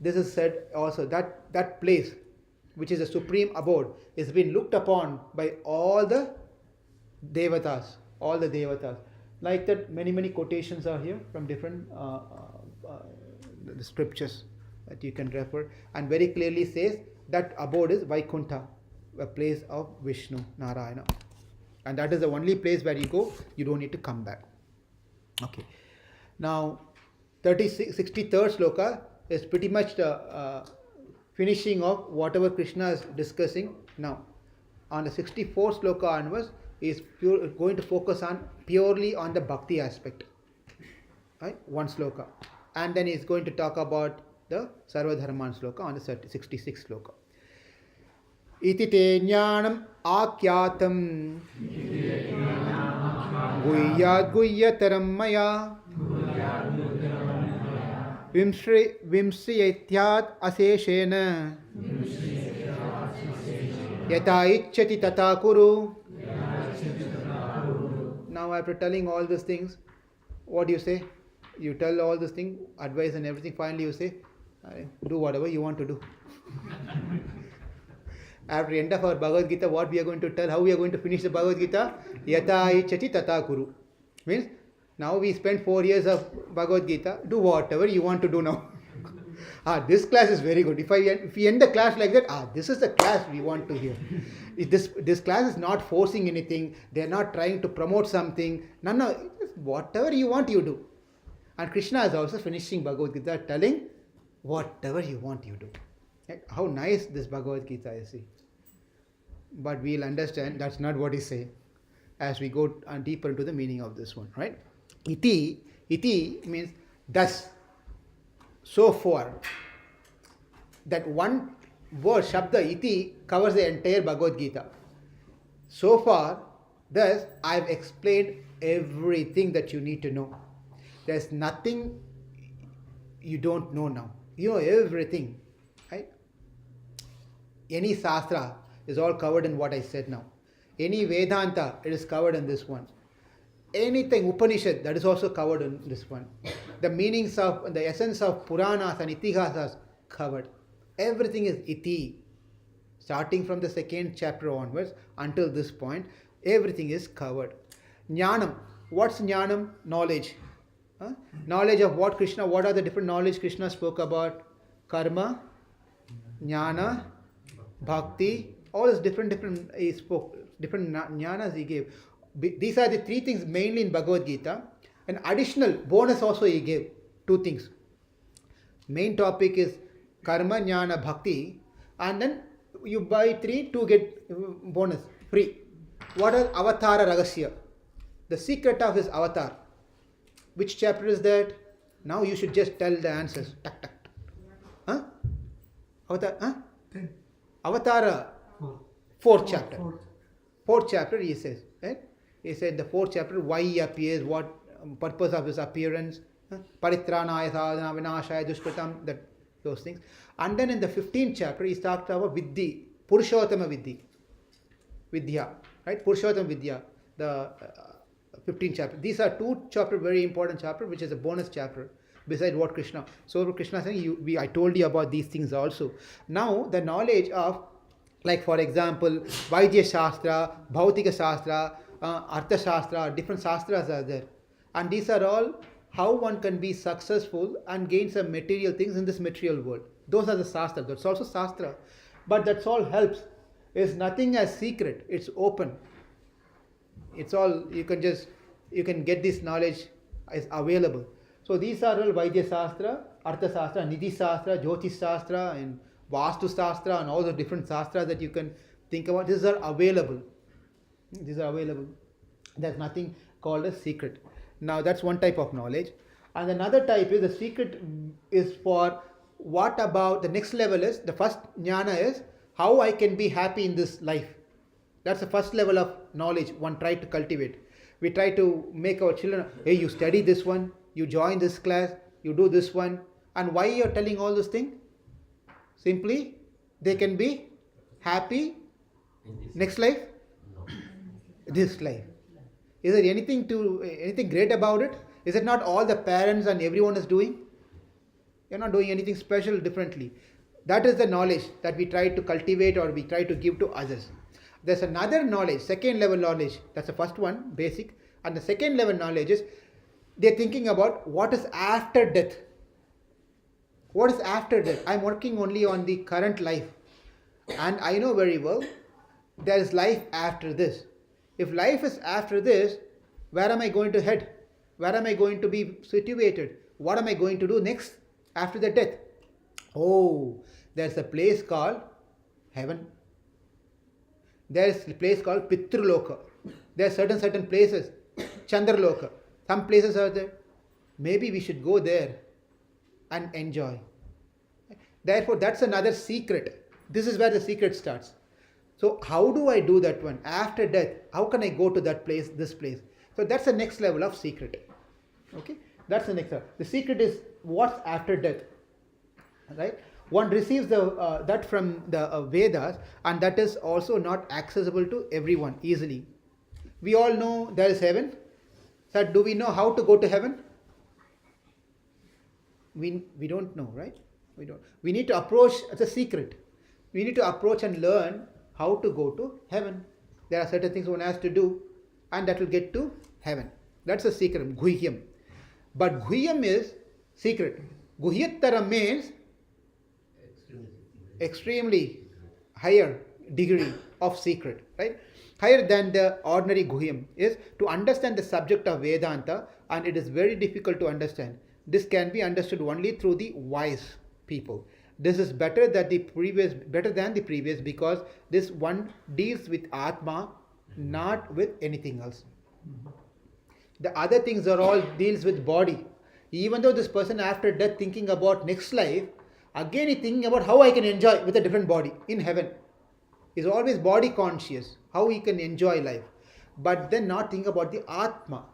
This is said also that place, which is the supreme abode, is being looked upon by all the devatas. Like that, many quotations are here from different the scriptures that you can refer, and very clearly says that abode is Vaikuntha, a place of Vishnu, Narayana. And that is the only place where you go, you don't need to come back. Okay. Now, 63rd sloka is pretty much the finishing of whatever Krishna is discussing now. On the 64th sloka onwards, he is going to focus purely on the bhakti aspect. Right? One sloka. And then he is going to talk about the Sarva Dharman sloka on the 66th sloka. Iti te jnanam akyatam guhyat guhyataram maya vimsriyatyat aseshena yata icchati tata kuru. Now after telling all these things, what do you say? You tell all these things, advice and everything, finally you say, do whatever you want to do. After the end of our Bhagavad Gita, what we are going to tell, how we are going to finish the Bhagavad Gita? Yata ichchati tata kuru. Means, now we spent 4 years of Bhagavad Gita, do whatever you want to do now. This class is very good. If we end the class like that, this is the class we want to hear. This class is not forcing anything, they are not trying to promote something. No, whatever you want, you do. And Krishna is also finishing Bhagavad Gita telling, whatever you want, you do. How nice this Bhagavad Gita is, see. But we'll understand that's not what he's saying as we go deeper into the meaning of this one, right? Iti means thus, so far. That one word, Shabda, iti, covers the entire Bhagavad Gita. So far, thus, I've explained everything that you need to know. There's nothing you don't know now. You know everything, right? Any Sastra is all covered in what I said now. Any Vedanta, it is covered in this one. Anything, Upanishad, that is also covered in this one. The meanings of, the essence of Puranas and Itihasas, covered. Everything is iti. Starting from the second chapter onwards until this point, everything is covered. Jnanam. What's jnanam? Knowledge. Huh? Knowledge of what Krishna, what are the different knowledge Krishna spoke about? Karma, jnana, bhakti, all those different he spoke, different jnanas he gave. These are the three things mainly in Bhagavad Gita. An additional bonus also he gave, two things. Main topic is karma, jnana, bhakti, and then you buy 3 to get bonus free. What is avatara ragasya? The secret of his avatar. Which chapter is that? Now you should just tell the answers. Tak, tak. Huh? Avatar, huh? Avatara. Fourth chapter. Fourth chapter he says. Right? He said the fourth chapter, why he appears, what purpose of his appearance. Paritranaya sadhana vinashaya dushkritam, those things. And then in the 15th chapter he talked about Viddhi, Purushottama Vidya, right? Purushottama Vidya, the 15th chapter. These are two chapters, very important chapter, which is a bonus chapter beside what Krishna. So Krishna is saying, I told you about these things also. Now the knowledge of, like for example, Vaidya Shastra, Bhautika Shastra, Artha Shastra, different Shastras are there. And these are all how one can be successful and gain some material things in this material world. Those are the Shastra. That's also Shastra. But that's all helps. It's nothing as secret. It's open. It's all, you can get this knowledge is available. So these are all Vaidya Shastra, Artha Shastra, Nidhi Shastra, Jyotish Shastra, and Vastu Shastra, and all the different Shastras that you can think about. These are available. These are available. There's nothing called a secret. Now that's one type of knowledge. And another type is, the secret is for what about, the next level is, the first jnana is how I can be happy in this life. That's the first level of knowledge one try to cultivate. We try to make our children, hey, you study this one, you join this class, you do this one. And why you're telling all those things? Simply, they can be happy next life, this life. Is there anything great about it? Is it not all the parents and everyone is doing? You're not doing anything special differently. That is the knowledge that we try to cultivate or we try to give to others. There's another knowledge, second level knowledge. That's the first one, basic. And the second level knowledge is they're thinking about what is after death. What is after death? I'm working only on the current life. And I know very well there is life after this. If life is after this, where am I going to head? Where am I going to be situated? What am I going to do next after the death? Oh, there's a place called heaven. There's a place called Pitruloka. There are certain places. Chandraloka. Some places are there. Maybe we should go there and enjoy. Therefore, that's another secret. This is where the secret starts. So how do I do that one? After death, how can I go to that place, this place? So that's the next level of secret. Okay? That's the next level. The secret is what's after death. Right? One receives that from the Vedas, and that is also not accessible to everyone easily. We all know there is heaven. So do we know how to go to heaven? We don't know, right? We don't. We need to approach, it's a secret. We need to approach and learn how to go to heaven. There are certain things one has to do, and that will get to heaven. That's a secret, guhyam. But guhyam is secret. Guhyattara means extremely higher degree of secret, right? Higher than the ordinary guhyam is to understand the subject of Vedanta, and it is very difficult to understand. This can be understood only through the wise people. This is better than the previous because this one deals with Atma, not with anything else. The other things are all deals with body. Even though this person after death thinking about next life, again he's thinking about how I can enjoy with a different body in heaven. He's always body conscious, how he can enjoy life. But then not think about the Atma.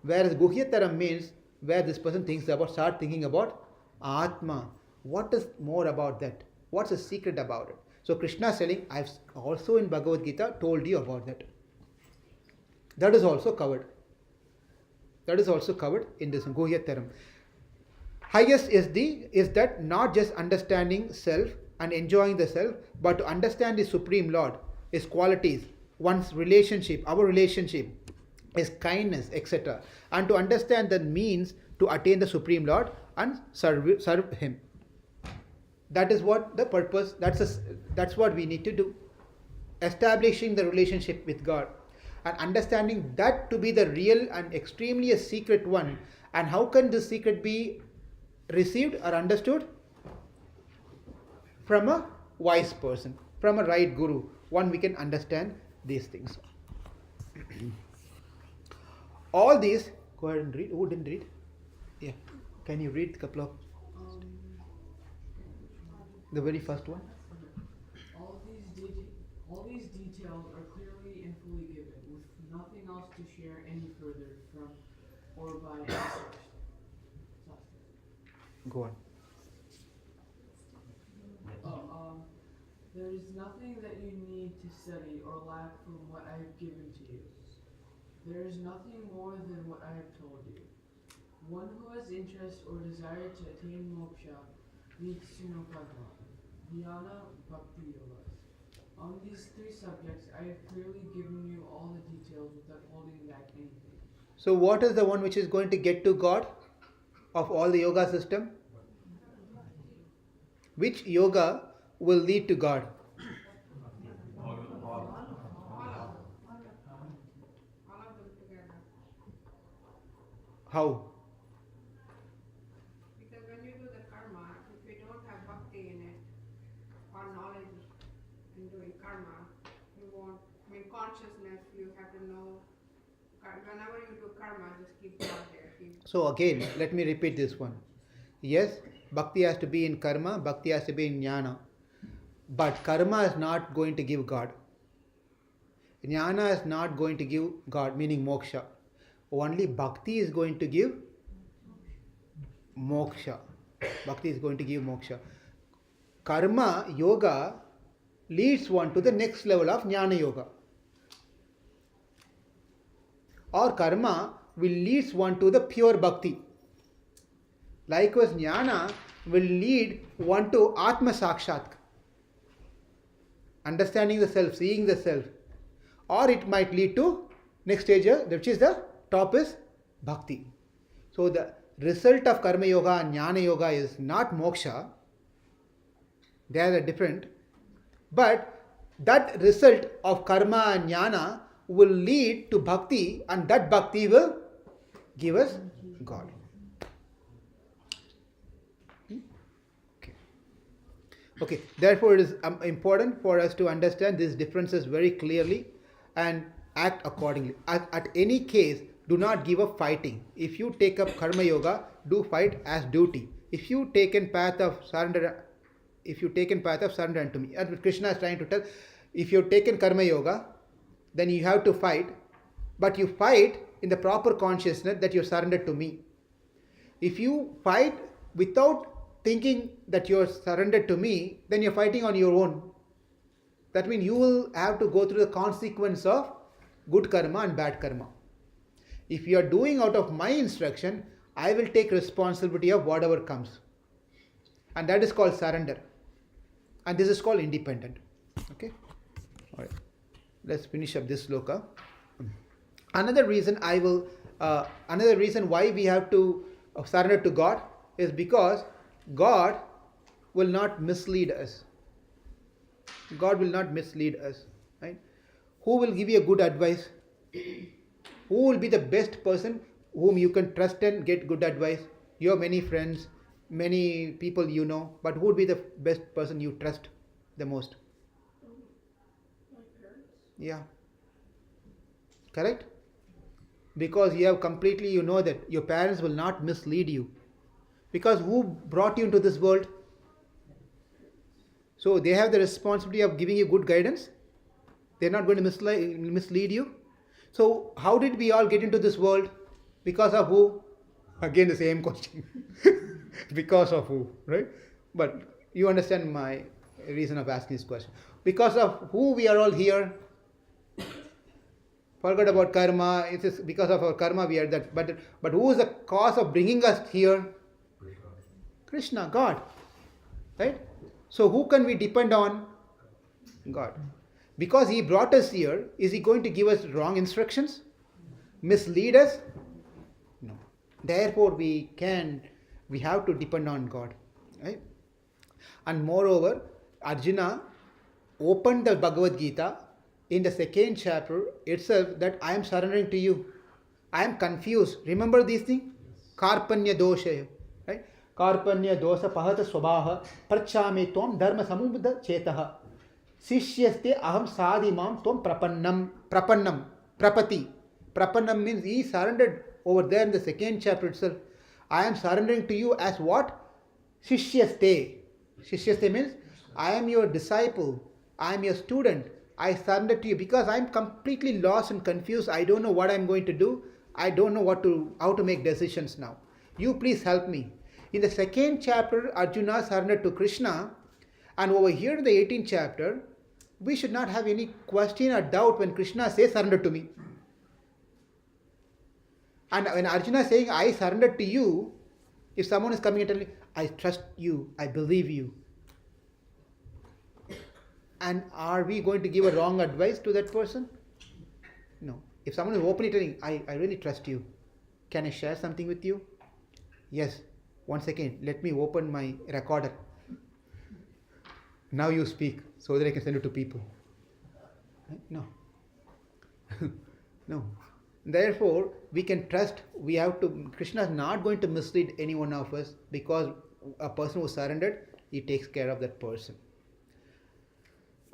Whereas Guhyattara means where this person start thinking about Atma. What is more about that? What's the secret about it? So Krishna is telling, I've also in Bhagavad Gita told you about that. That is also covered. That is also covered in this Guhyattaram. Highest is that not just understanding self, and enjoying the self, but to understand the Supreme Lord, His qualities, one's relationship, our relationship, His kindness, etc. And to understand the means to attain the Supreme Lord and serve Him. That is what the purpose, that's what we need to do. Establishing the relationship with God and understanding that to be the real and extremely a secret one. And how can this secret be received or understood? From a wise person, from a right guru, one we can understand these things. All these, go ahead and read. Who didn't read? Yeah, can you read a couple of the very first one? All these details are clearly and fully given, with nothing else to share any further from or by research. Go on. There is nothing that you need to study or lack from what I have given to you. There is nothing more than what I have told you. One who has interest or desire to attain moksha needs to know karma, dhyana, bhakti yoga. On these three subjects, I have clearly given you all the details without holding back anything. So what is the one which is going to get to God of all the yoga system? Which yoga will lead to God? All of them together. How? Because when you do the karma, if you don't have bhakti in it, or knowledge in doing karma, you won't, consciousness, you have to know, whenever you do karma, just keep God there. So again, let me repeat this one. Yes, bhakti has to be in karma, bhakti has to be in jnana. But karma is not going to give God. Jnana is not going to give God, meaning moksha. Only bhakti is going to give moksha. Bhakti is going to give moksha. Karma yoga leads one to the next level of jnana yoga. Or karma will lead one to the pure bhakti. Likewise, jnana will lead one to atma sakshat, understanding the self, seeing the self. Or it might lead to next stage, which is the top is bhakti. So the result of karma yoga and jnana yoga is not moksha. They are different. But that result of karma and jnana will lead to bhakti, and that bhakti will give us God. Okay, therefore it is important for us to understand these differences very clearly and act accordingly. At any case, do not give up fighting. If you take up karma yoga, do fight as duty. If you taken path of surrender, unto me, and Krishna is trying to tell, if you've taken karma yoga, then you have to fight, but you fight in the proper consciousness that you're surrendered to me. If you fight without thinking that you're surrendered to me, then you're fighting on your own. That means you will have to go through the consequence of good karma and bad karma. If you are doing out of my instruction, I will take responsibility of whatever comes. And that is called surrender. And this is called independent. Okay? Alright. Let's finish up this sloka. Another reason why we have to surrender to God is because God will not mislead us. God will not mislead us. Right? Who will give you a good advice? Who will be the best person whom you can trust and get good advice? You have many friends, many people you know, but who would be the best person you trust the most? My parents. Yeah. Correct? Because you have completely, you know that your parents will not mislead you. Because who brought you into this world? So they have the responsibility of giving you good guidance. They're not going to mislead you. So how did we all get into this world? Because of who? Again the same question. Because of who, right? But you understand my reason of asking this question. Because of who we are all here. Forget about karma. It is because of our karma we are that. But who is the cause of bringing us here? Krishna, God. Right? So who can we depend on? God. Because he brought us here, is he going to give us wrong instructions? Mislead us? No. Therefore we have to depend on God. Right? And moreover, Arjuna opened the Bhagavad Gita in the second chapter itself that I am surrendering to you. I am confused. Remember these things? Karpanya dosha. Right? Karpanya dosa pahata swabhaha prachami tvam dharma samubdha chetaha. Sishyaste aham sadimam tvam prapannam prapati. Prapannam means he surrendered over there in the second chapter itself. I am surrendering to you as what? Shishyaste. Shishyaste means I am your disciple. I am your student. I surrender to you because I am completely lost and confused. I don't know what I am going to do. I don't know how to make decisions now. You please help me. In the second chapter, Arjuna surrendered to Krishna. And over here in the 18th chapter, we should not have any question or doubt when Krishna says, surrender to me. And when Arjuna is saying, I surrender to you, if someone is coming and telling, I trust you, I believe you. And are we going to give a wrong advice to that person? No. If someone is openly telling, I really trust you, can I share something with you? Yes. One second, let me open my recorder. Now you speak so that I can send it to people. No. No. Therefore, we can trust, Krishna is not going to mislead any one of us because a person who surrendered, he takes care of that person.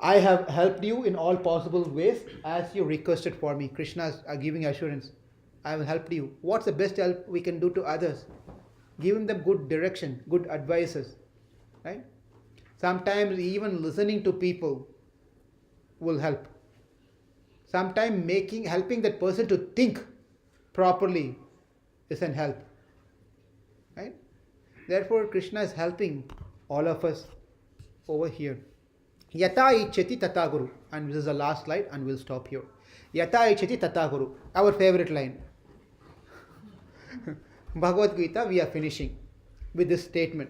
I have helped you in all possible ways as you requested for me. Krishna is giving assurance. I have helped you. What's the best help we can do to others? Giving them good direction, good advices. Right? Sometimes even listening to people will help. Sometimes helping that person to think properly is an help. Right? Therefore, Krishna is helping all of us over here. Yata ichchati tata guru. And this is the last slide and we'll stop here. Yata ichchati tata guru. Our favorite line. Bhagavad Gita, we are finishing with this statement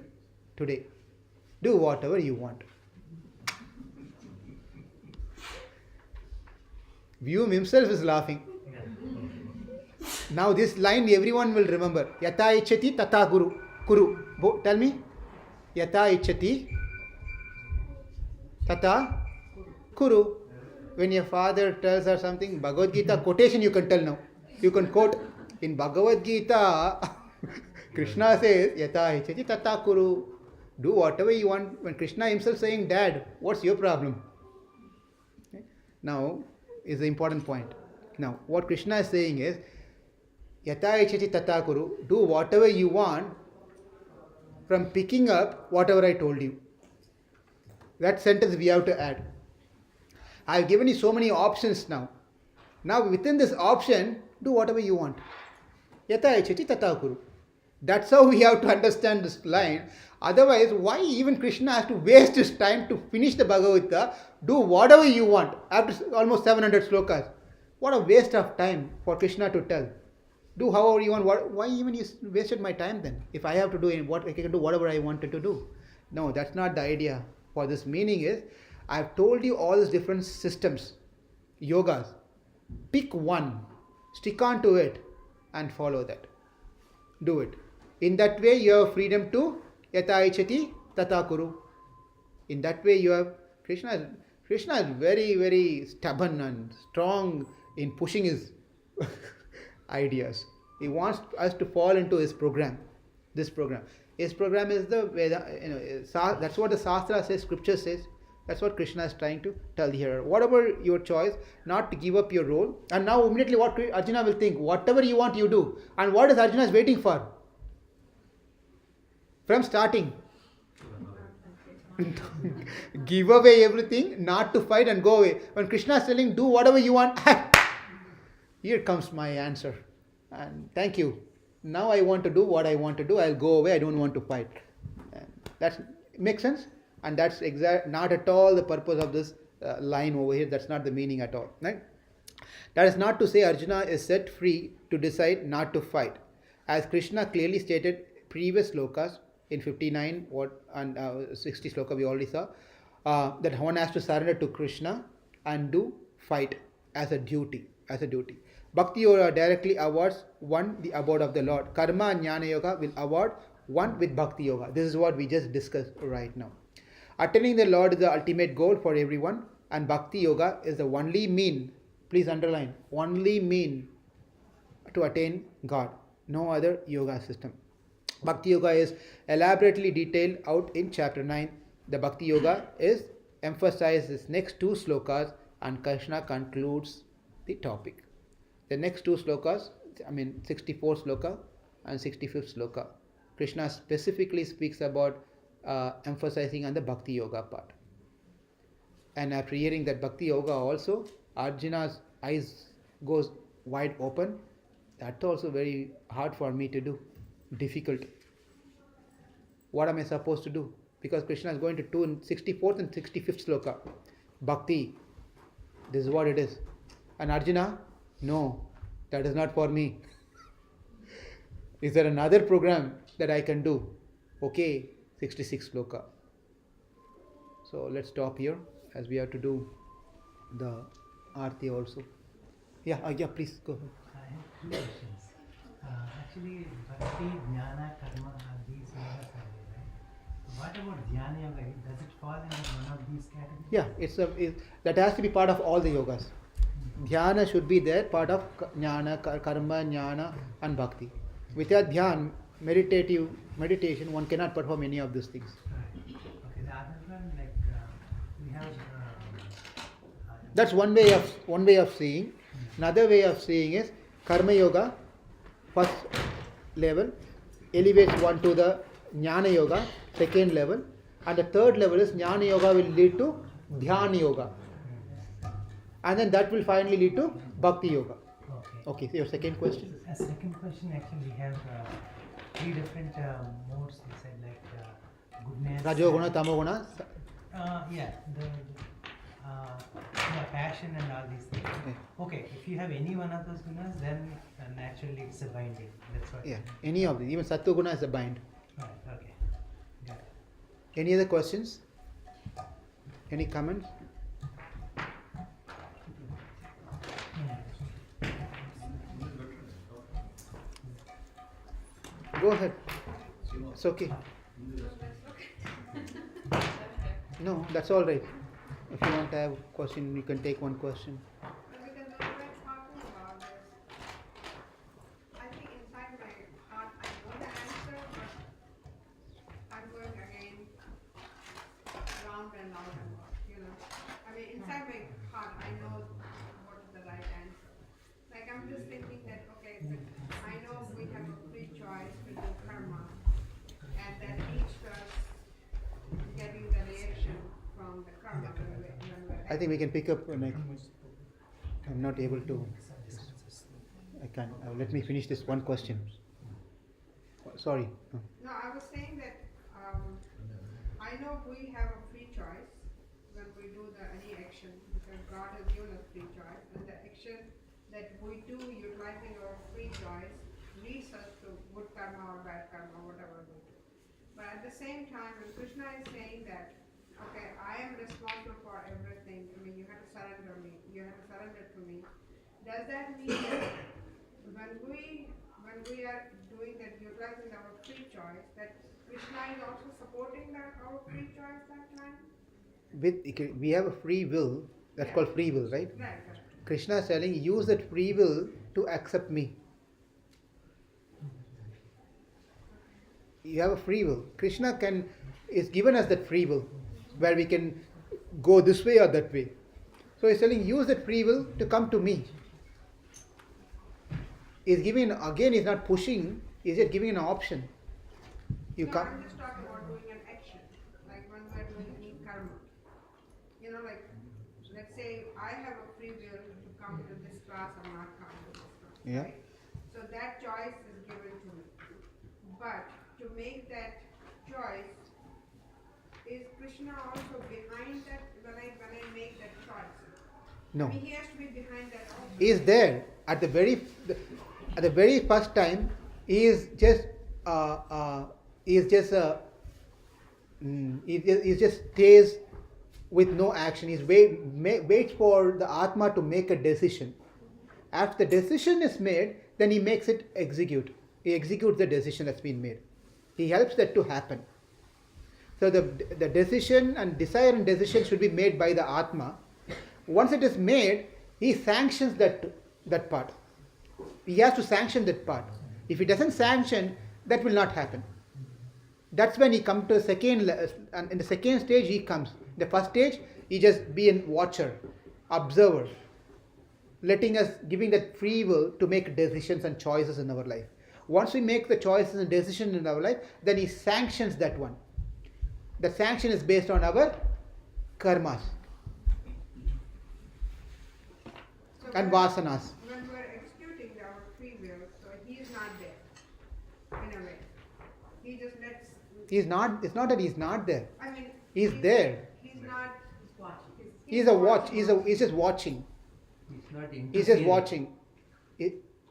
today. Do whatever you want. Vyom himself is laughing. Now this line everyone will remember. Yata ichchati tata guru. Kuru. Tell me. Yata ichchati tata kuru. When your father tells her something, Bhagavad Gita quotation you can tell now. You can quote. In Bhagavad Gita, Krishna says, Yata ichchati tata kuru. Do whatever you want. When Krishna himself saying, Dad, what's your problem? Okay. Now is the important point. Now, what Krishna is saying is, Yata ichchati tata kuru. Do whatever you want from picking up whatever I told you. That sentence we have to add. I have given you so many options now. Now within this option, do whatever you want. Yata ichchati tata kuru. That's how we have to understand this line. Otherwise, why even Krishna has to waste his time to finish the Bhagavad Gita? Do whatever you want after almost 700 slokas. What a waste of time for Krishna to tell. Do however you want. Why even you wasted my time then? If I have to do I can do whatever I wanted to do. No, that's not the idea. For this meaning is, I have told you all these different systems, yogas. Pick one, stick on to it, and follow that. Do it. In that way, you have freedom to Yata ichchati tata kuru. In that way, you have Krishna is very, very stubborn and strong in pushing his ideas. He wants us to fall into his program. This program. His program is the Veda. That's what the Shastra says. Scripture says. That's what Krishna is trying to tell here. Whatever your choice, not to give up your role. And now immediately what Arjuna will think, whatever you want, you do. And what is Arjuna is waiting for? From starting. Give away everything, not to fight and go away. When Krishna is telling, do whatever you want, here comes my answer. And thank you. Now I want to do what I want to do. I'll go away. I don't want to fight. That makes sense? And that's not at all the purpose of this line over here. That's not the meaning at all. Right? That is not to say Arjuna is set free to decide not to fight. As Krishna clearly stated previous slokas, in 59 and 60 sloka we already saw that one has to surrender to Krishna and do fight as a duty. Bhakti yoga directly awards one the abode of the Lord. Karma and Jnana yoga will award one with Bhakti yoga. This is what we just discussed right now. Attaining the Lord is the ultimate goal for everyone, and Bhakti yoga is the only mean, please underline, only mean to attain God. No other yoga system. Bhakti yoga is elaborately detailed out in chapter 9. The Bhakti yoga is emphasized in next two slokas, and Krishna concludes the topic. The next two slokas, 64th sloka and 65th sloka, Krishna specifically speaks about emphasizing on the Bhakti yoga part. And after hearing that Bhakti yoga also, Arjuna's eyes goes wide open. That's also very hard for me to do, difficult. What am I supposed to do? Because Krishna is going to do in 64th and 65th sloka, Bhakti, this is what it is. And Arjuna, no, that is not for me. Is there another program that I can do? Okay, 66 sloka. So let's stop here as we have to do the Aarti also. Yeah, please go ahead. I have two questions. Actually, Bhakti, Jnana, Karma are these yogas are there, right? What about Dhyana yoga? Does it fall under one of these categories? Yeah, that has to be part of all the yogas. Dhyana should be there, part of Jnana, Karma, Jnana and Bhakti. Without Dhyan, meditation, one cannot perform any of these things. Right. Okay, the other one, like we have. That's one way of seeing. Another way of seeing is Karma yoga, first level, elevates one to the Jnana yoga, second level, and the third level is Jnana yoga will lead to Dhyana yoga, and then that will finally lead to Bhakti yoga. Okay, so your second question? A second question, actually, we have three different modes. We said like goodness. Rajoguna, Tamoguna. Yeah, passion and all these things. Yeah. Okay, if you have any one of those gunas, then naturally it's a binding. That's what. Yeah, any of these. Even Sattva is a bind. Right. Okay. Got it. Any other questions? Any comments? Go ahead. It's okay. No, that's all right. If you want to have a question, you can take one question. Because when we're talking about this, I think inside my heart I know the answer, but I'm going again round and round and round, inside my heart I know what is the right answer. Like I'm just thinking that, okay, I know we have a free choice to do karma, and that each of us getting the reaction from the karma when we're I think we can pick up next. I'm not able to. I can't. Let me finish this one question. Sorry. No, I was saying that I know we have a free choice when we do any action, because God has given us free choice, and the action that we do utilizing our free choice leads us to good karma or bad karma, whatever we do. But at the same time, when Krishna is saying that, okay, I am responsible for everything, you have to surrender me, you have to surrender to me, does that mean that when we are doing that, utilizing our free choice, that Krishna is also supporting our free choice that time? We have a free will. That's called free will, right? Right. Krishna is telling, use that free will to accept me. You have a free will. Krishna is given us that free will, where we can go this way or that way. So he's telling, use that free will to come to me. He's giving, again, he's not pushing, he's just giving an option. You No, come. I'm just talking about doing an action, like when we're doing any karma. Let's say I have a free will to come to this class or not come to this class. Yeah. Right? So that choice is given to me. But to make that choice, is Krishna also behind that when I make that choice? No. He has to be behind that also. He is there at the very first time. He is just is just a he just stays with no action. He waits for the Atma to make a decision. After the decision is made, then he makes it execute. He executes the decision that's been made. He helps that to happen. So the decision and desire and decision should be made by the Atma. Once it is made, he sanctions that part. He has to sanction that part. If he doesn't sanction, that will not happen. That's when he comes to the second, and in the second stage he comes. The first stage, he just be a watcher, observer, letting us, giving that free will to make decisions and choices in our life. Once we make the choices and decisions in our life, then he sanctions that one. The sanction is based on our karmas So and when- vasanas. When we're executing our free will, so he is not there, in a way. He just lets, He's not. It's not that he's not there. I mean. He's there. He's not. He's a watch. He's just watching. It's not He's just watching.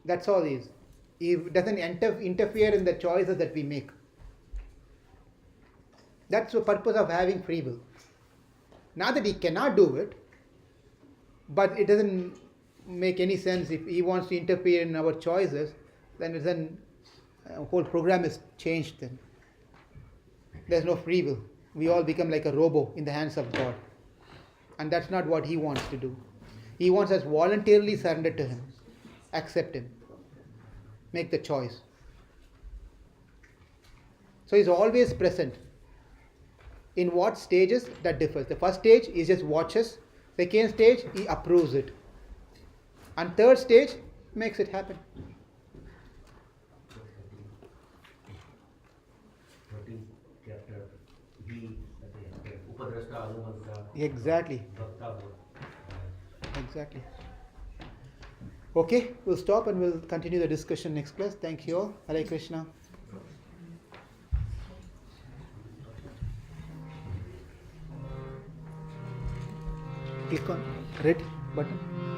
That's all he is. He doesn't interfere in the choices that we make. That's the purpose of having free will. Not that he cannot do it, but it doesn't make any sense if he wants to interfere in our choices. Then whole program is changed. Then there's no free will. We all become like a robo in the hands of God, and that's not what he wants to do. He wants us voluntarily surrender to him, accept him, make the choice. So he's always present. In what stages, that differs. The first stage, he just watches. Second stage, he approves it. And third stage, makes it happen. 13th chapter B, Upadrashta, Anumanta, Exactly. Bhakta. Exactly. Okay, we'll stop and we'll continue the discussion next class. Thank you all. Hare Krishna. Click on red button.